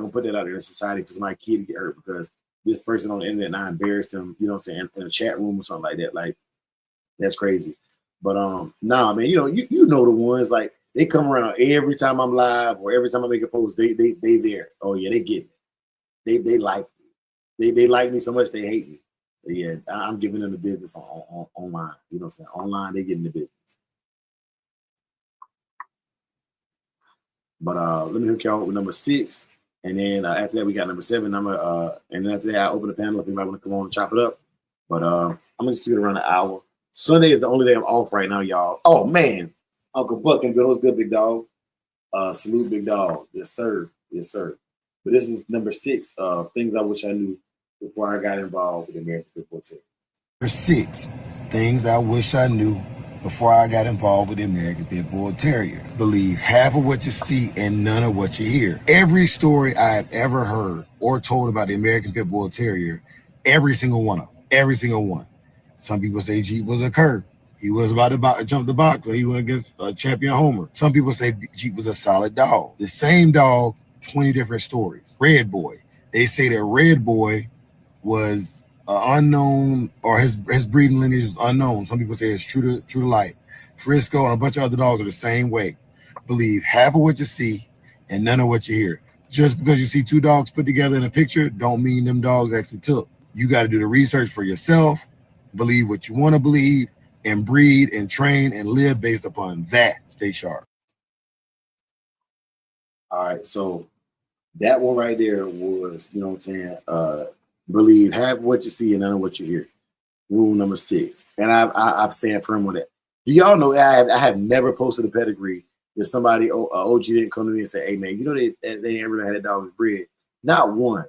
put that out there in society for my kid to get hurt because this person on the internet and I embarrassed him. You know what I'm saying? In a chat room or something like that. Like that's crazy. But nah, man, you know the ones like they come around every time I'm live or every time I make a post, they there. Oh yeah, they get it. They like me. They like me so much they hate me. So yeah, I'm giving them the business on online. You know what I'm saying? Online, they getting the business. But let me hook y'all up with number 6. And then after that, we got number 7. And then after that, I open the panel if anybody want to come on and chop it up. But I'm gonna just keep it around an hour. Sunday is the only day I'm off right now, y'all. Oh man, Uncle Buck and what's good, big dog? Salute, big dog. Yes, sir. Yes, sir. But this is number 6 of things I wish I knew before I got involved with the American Pit Bull Terrier. Number 6, things I wish I knew before I got involved with the American Pit Bull Terrier. Believe half of what you see and none of what you hear. Every story I have ever heard or told about the American Pit Bull Terrier, every single one of them, every single one. Some people say Jeep was a curve. He was about to jump the box, or he went against champion Homer. Some people say Jeep was a solid dog. The same dog, 20 different stories. Red Boy. They say that Red Boy was unknown, or his breeding lineage is unknown. Some people say it's true to life. Frisco and a bunch of other dogs are the same way. Believe half of what you see and none of what you hear. Just because you see 2 dogs put together in a picture don't mean them dogs actually took. You got to do the research for yourself, believe what you want to believe, and breed and train and live based upon that. Stay sharp. All right, so that one right there was, you know what I'm saying, believe half what you see and none of what you hear. Rule number 6. And I stand firm on that. Do y'all know I have never posted a pedigree that somebody, OG didn't come to me and say, hey man, you know they ain't really had a dog with bred. Not one.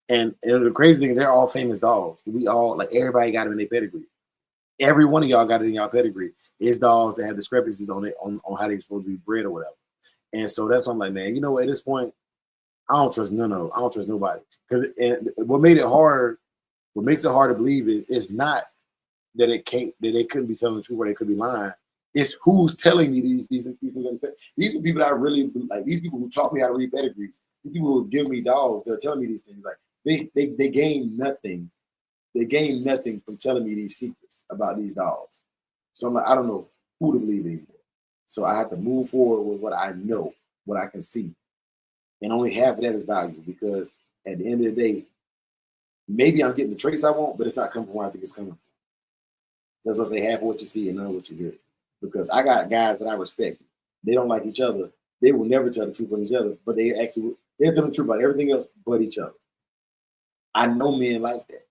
And the crazy thing, they're all famous dogs. We all, like everybody got them in their pedigree. Every one of y'all got it in y'all pedigree. It's dogs that have discrepancies on how they're supposed to be bred or whatever. And so that's why I'm like, man, you know what, at this point, I don't trust none of them. I don't trust nobody. Because what makes it hard to believe is not that they couldn't be telling the truth or they could be lying. It's who's telling me these things. These are people that I really like. These people who taught me how to read pedigrees. These people who give me dogs, they're telling me these things. Like they gain nothing. They gain nothing from telling me these secrets about these dogs. So I'm like, I don't know who to believe anymore. So I have to move forward with what I know, what I can see. And only half of that is valuable because at the end of the day, maybe I'm getting the traits I want, but it's not coming from where I think it's coming from. That's what I say, half of what you see and none of what you hear. because I got guys that I respect. They don't like each other. They will never tell the truth on each other, but they tell the truth about everything else but each other. I know men like that.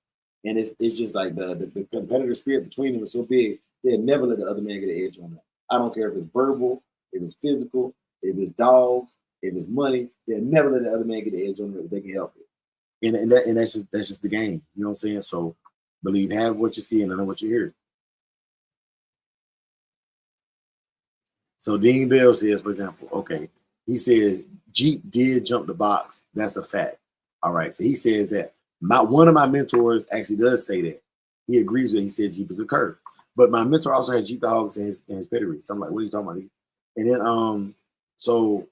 And it's just like the competitive spirit between them is so big, they'll never let the other man get an edge on them. I don't care if it's verbal, if it's physical, if it's dogs, if it's money, they'll never let the other man get an edge on them if they can help it. And that's just the game. You know what I'm saying? So believe half what you see and none of what you hear. So Dean Bell says, for example, okay, he says Jeep did jump the box. That's a fact. All right. So he says that one of my mentors actually does say that. He agrees with it. He said Jeep is a curve. But my mentor also had Jeep dogs in his pedigree. So I'm like, what are you talking about? And then so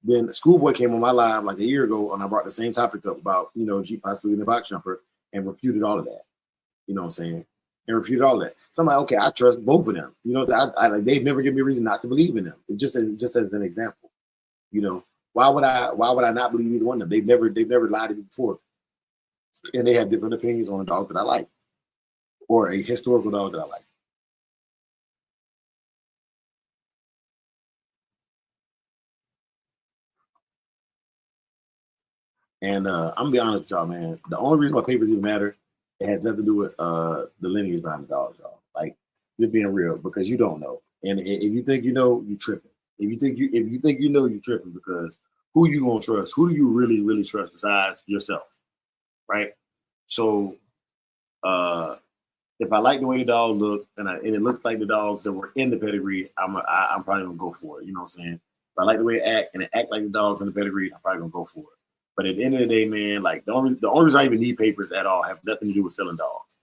then Schoolboy came on my live like a year ago, and I brought the same topic up about, Jeep possibly in the box jumper and refuted all of that. You know what I'm saying? And refuted all of that. So I'm like, okay, I trust both of them. They've never given me a reason not to believe in them. It just as an example. Why would I not believe either one of them? They've never lied to me before. And they have different opinions on a dog that I like, or a historical dog that I like. And I'm gonna be honest with y'all, man. The only reason why papers even matter, it has nothing to do with the lineage behind the dogs, y'all. Like, just being real, because you don't know. And if you think you know, you tripping. If you think you know, you tripping, because who you gonna trust? Who do you really, really trust besides yourself? Right? So if I like the way the dog look and it looks like the dogs that were in the pedigree, I'm probably gonna go for it. You know what I'm saying? If I like the way it act and it act like the dogs in the pedigree, I'm probably gonna go for it. But at the end of the day, man, like the only reason I even need papers at all have nothing to do with selling dogs.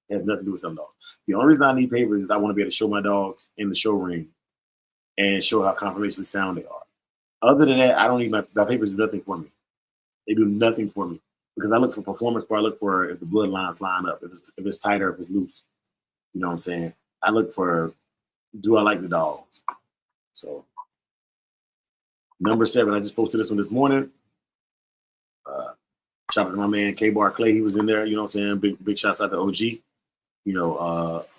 It has nothing to do with selling dogs. The only reason I need papers is I want to be able to show my dogs in the show ring and show how conformationally sound they are. Other than that, I don't need my papers do nothing for me. They do nothing for me. Because I look for performance, but I look for if the bloodlines line up, if it's tighter, if it's loose. You know what I'm saying? I look for, do I like the dogs? So, number 7, I just posted this one this morning. Shout out to my man K-Bar Clay. He was in there. You know what I'm saying? Big shouts out to OG.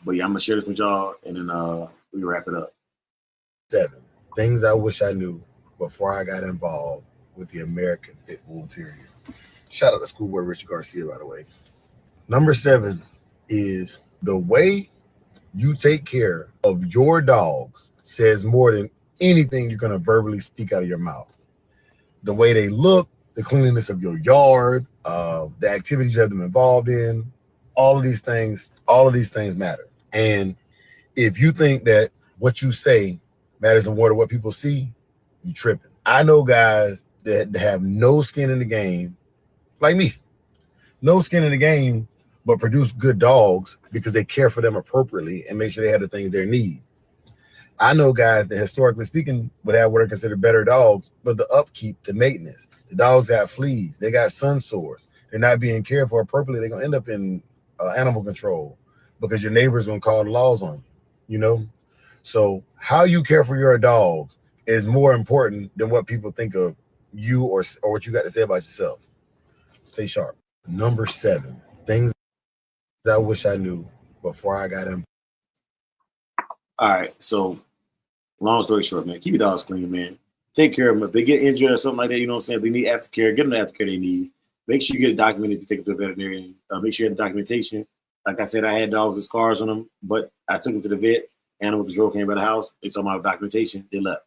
But yeah, I'm gonna share this with y'all, and then we wrap it up. 7 things I wish I knew before I got involved with the American Pit Bull Terrier. Shout out to Schoolboy Richard Garcia, by the way. Number 7 is the way you take care of your dogs says more than anything you're going to verbally speak out of your mouth. The way they look, the cleanliness of your yard, the activities you have them involved in, all of these things matter. And if you think that what you say matters more than what people see, you tripping. I know guys that have no skin in the game, like me, no skin in the game, but produce good dogs because they care for them appropriately and make sure they have the things they need. I know guys that, historically speaking, would have what are considered better dogs, but the upkeep, the maintenance, the dogs got fleas, they got sun sores, they're not being cared for appropriately, they're going to end up in animal control because your neighbor's going to call the laws on you, So how you care for your dogs is more important than what people think of you or what you got to say about yourself. Stay sharp. Number 7, things I wish I knew before I got in. All right, so long story short, man, keep your dogs clean, man. Take care of them. If they get injured or something like that, you know what I'm saying? If they need aftercare, get them the aftercare they need. Make sure you get it documented if you take them to a veterinarian. Make sure you have the documentation. Like I said, I had dogs with scars on them, but I took them to the vet. Animal control came by the house. They saw my documentation. They left.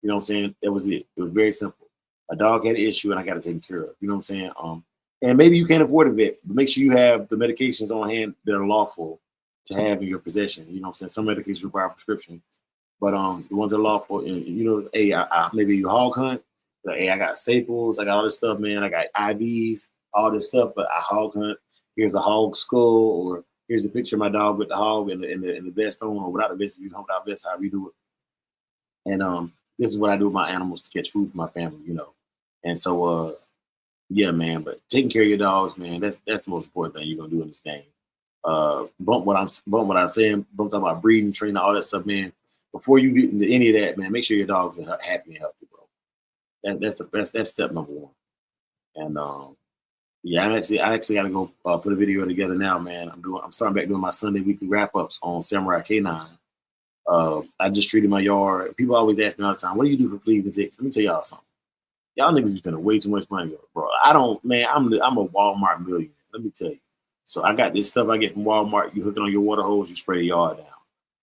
You know what I'm saying? That was it. It was very simple. A dog had an issue, and I got to take it care of. You know what I'm saying? And maybe you can't afford a vet, but make sure you have the medications on hand that are lawful to have in your possession. You know what I'm saying? Some medications require a prescription, but the ones that are lawful, and hey, maybe you hog hunt. Like, hey, I got staples, I got all this stuff, man. I got IVs, all this stuff, but I hog hunt. Here's a hog skull, or here's a picture of my dog with the hog and the vest on, or without the vest, if you hunt without vest, however you do it. And this is what I do with my animals to catch food for my family, And so, yeah, man. But taking care of your dogs, man, that's the most important thing you're gonna do in this game. Bump what I'm saying, bump about breeding, training, all that stuff, man. Before you get into any of that, man, make sure your dogs are happy and healthy, bro. That's step number 1. And yeah, I actually got to go put a video together now, man. I'm starting back doing my Sunday weekly wrap ups on Samurai K9. I just treated my yard. People always ask me all the time, what do you do for fleas and ticks? Let me tell y'all something. Y'all niggas be spending way too much money, bro. I don't, man, I'm a Walmart millionaire. Let me tell you. So I got this stuff I get from Walmart. You hook it on your water hose, you spray the yard down.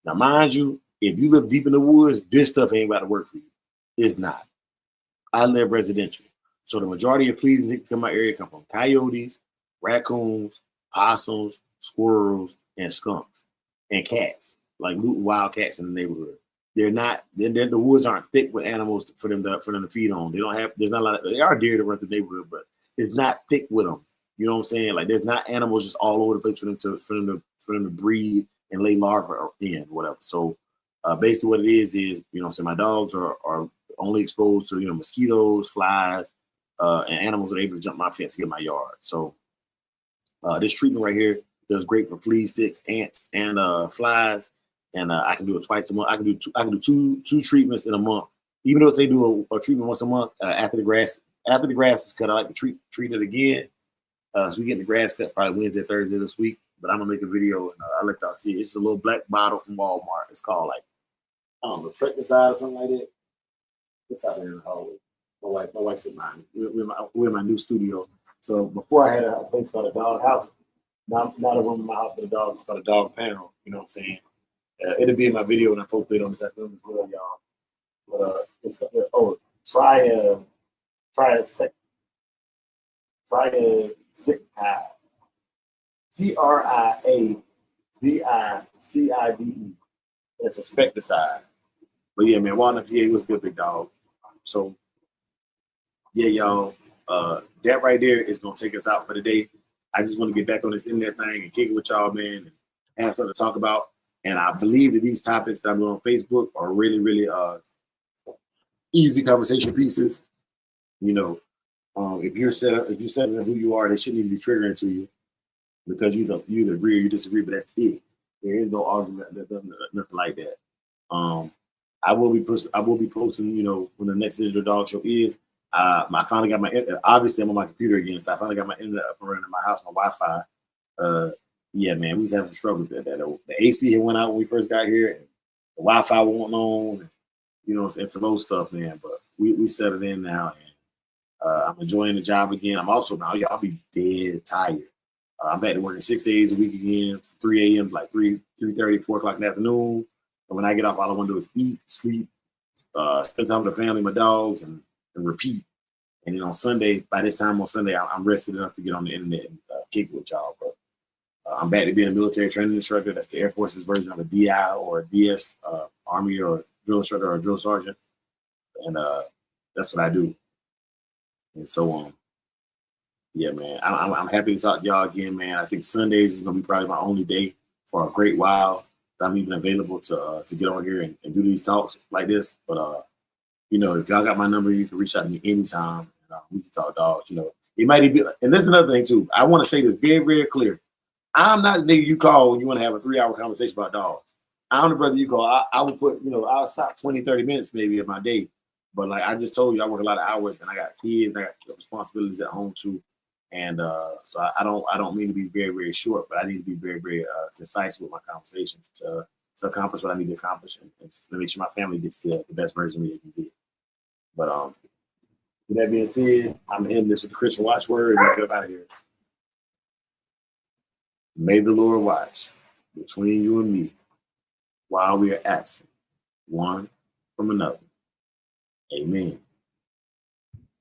Now, mind you, if you live deep in the woods, this stuff ain't about to work for you. It's not. I live residential. So the majority of fleas and ticks in my area come from coyotes, raccoons, possums, squirrels, and skunks, and cats, like wild cats in the neighborhood. They're not. The woods aren't thick with animals for them to feed on. They don't have. There's not a lot of. There are deer that run through the neighborhood, but it's not thick with them. You know what I'm saying? Like there's not animals just all over the place for them to breed and lay larvae in, whatever. So basically, what it is you know, so my dogs are only exposed to, you know, mosquitoes, flies, and animals that are able to jump my fence to get my yard. So this treatment right here does great for fleas, ticks, ants, and flies. And I can do it twice a month. I can do two treatments in a month. Even though they do a treatment once a month after the grass is cut, I like to treat it again. So we get the grass cut probably Wednesday, Thursday this week. But I'm gonna make a video and I'll let y'all see it. It's a little black bottle from Walmart. It's called, like, I don't know, Trecticide or something like that. It's out there in the hallway. My wife's in mine. We're in my new studio. So before I had a place called a dog house. Not a room in my house for the dogs. It's called a dog panel. You know what I'm saying? It'll be in my video when I post it on this afternoon as well, y'all. But it's triazicide. TRIAZICIDE. It's a specticide. But yeah, man, Walnut, PA was good, big dog. So yeah, y'all, that right there is gonna take us out for the day. I just want to get back on this internet thing and kick it with y'all, man, and have something to talk about. And I believe that these topics that I'm doing on Facebook are really, really easy conversation pieces. You know, if you're set up who you are, they shouldn't even be triggering to you, because you either agree or you disagree. But that's it. There is no argument. There's nothing like that. I will be posting. You know, when the next Digital Dog Show is. I finally got obviously I'm on my computer again, so I finally got my internet up and running in my house, my Wi-Fi. Yeah, man, we was having trouble with that. The AC had went out when we first got here, and the Wi-Fi wasn't on, and, you know, it's some old stuff, man. But we settled in now, and I'm enjoying the job again. I'm also now, I'll be dead tired. I'm back to working 6 days a week again, from 3 a.m. to like 3:30, 4 o'clock in the afternoon. And when I get off, all I want to do is eat, sleep, spend time with the family, my dogs, and repeat. And then on Sunday, by this time on Sunday, I'm rested enough to get on the internet and kick with y'all. But I'm back to being a military training instructor. That's the Air Force's version of a DI or a DS, Army or drill instructor or a drill sergeant. And that's what I do. And so, yeah, man, I'm happy to talk to y'all again, man. I think Sundays is going to be probably my only day for a great while that I'm even available to get on here and do these talks like this. But, you know, if y'all got my number, you can reach out to me anytime. And, we can talk dogs. You know, it might be, and there's another thing too. I want to say this very, very clear. I'm not the nigga you call when you want to have a 3-hour conversation about dogs. I'm the brother you call. I would put, you know, I'll stop 20, 30 minutes maybe of my day. But like I just told you, I work a lot of hours and I got kids, I got responsibilities at home too. And so I don't mean to be very, very short, but I need to be very, very concise with my conversations to accomplish what I need to accomplish and to make sure my family gets to the best version of me they can get. But with that being said, I'm gonna end this with the Christian watchword and get out of here. May the Lord watch between you and me while we are absent, one from another. Amen.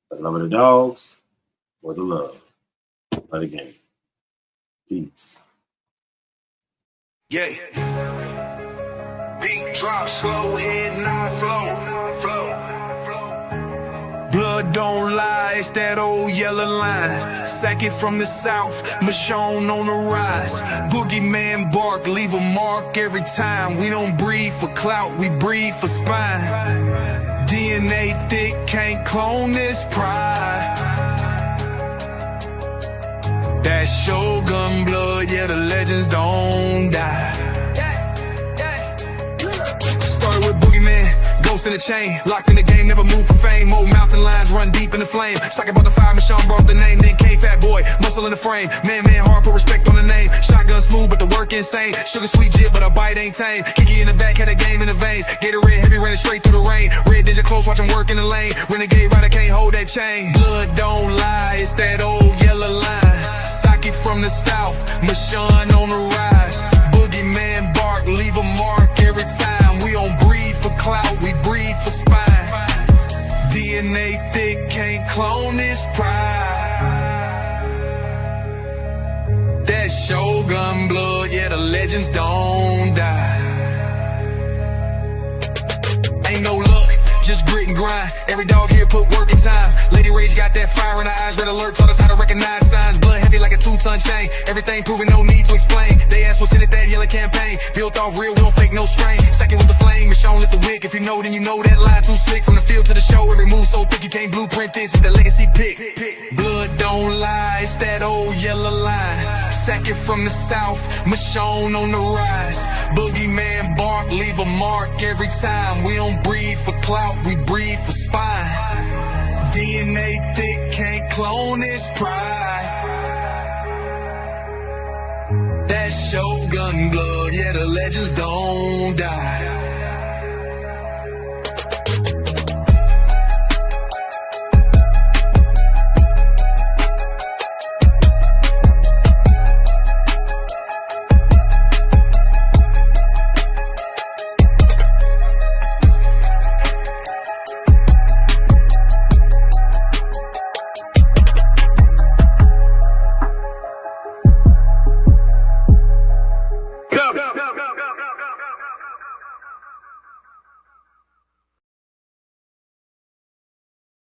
For the love of the dogs, for the love of the game. Peace. Yeah. Beat drop slow, head nod flow. Blood don't lie, it's that old yellow line. Sack it from the south, Michonne on the rise. Boogeyman bark, leave a mark every time. We don't breed for clout, we breed for spine. DNA thick, can't clone this pride. That Shogun blood, yeah, the legends don't die. Started with Boogeyman, ghost wrist and a chain. Locked in the game, never move for fame. Old mountain lions run deep in the flame. Sock about the fire, Michonne brought the name. Then came Fat Boy, muscle in the frame. Man, hard, put respect on the name. Shotgun smooth, but the work insane. Sugar sweet jit, but a bite ain't tame. Kiki in the back, had a game in the veins. Gatorade heavy, running straight through the rain. Red Ninja close, watch him work in the lane. Renegade rider can't hold that chain. Blood don't lie, it's that old yellow line. Saki from the south, Michonne on the rise. Boogeyman bark, leave a mark every time. We don't breed for clout, we breed for spine. DNA thick, can't clone this pride. That Shogun blood, yeah, the legends don't die. Ain't no luck, just grit and grind. Every dog here put work in time. Lady Rage got that fire in her eyes. Red alert taught us how to recognize signs. Blood heavy like a 2-ton chain. Everything proven, no need to explain. They asked what's in it, that yellow campaign. Built off real, we don't fake no strain. Second with the flame, Michonne lit the wick. If you know, then you know that line too slick. From the field to the show, every move so thick you can't blueprint this. It's the legacy pick. Blood don't lie, it's that old yellow line. Second from the south, Michonne on the rise. Boogeyman bark, leave a mark every time. We don't breed for clout, we breed for spine. DNA thick, can't clone this pride. That Shogun blood, yeah, the legends don't die.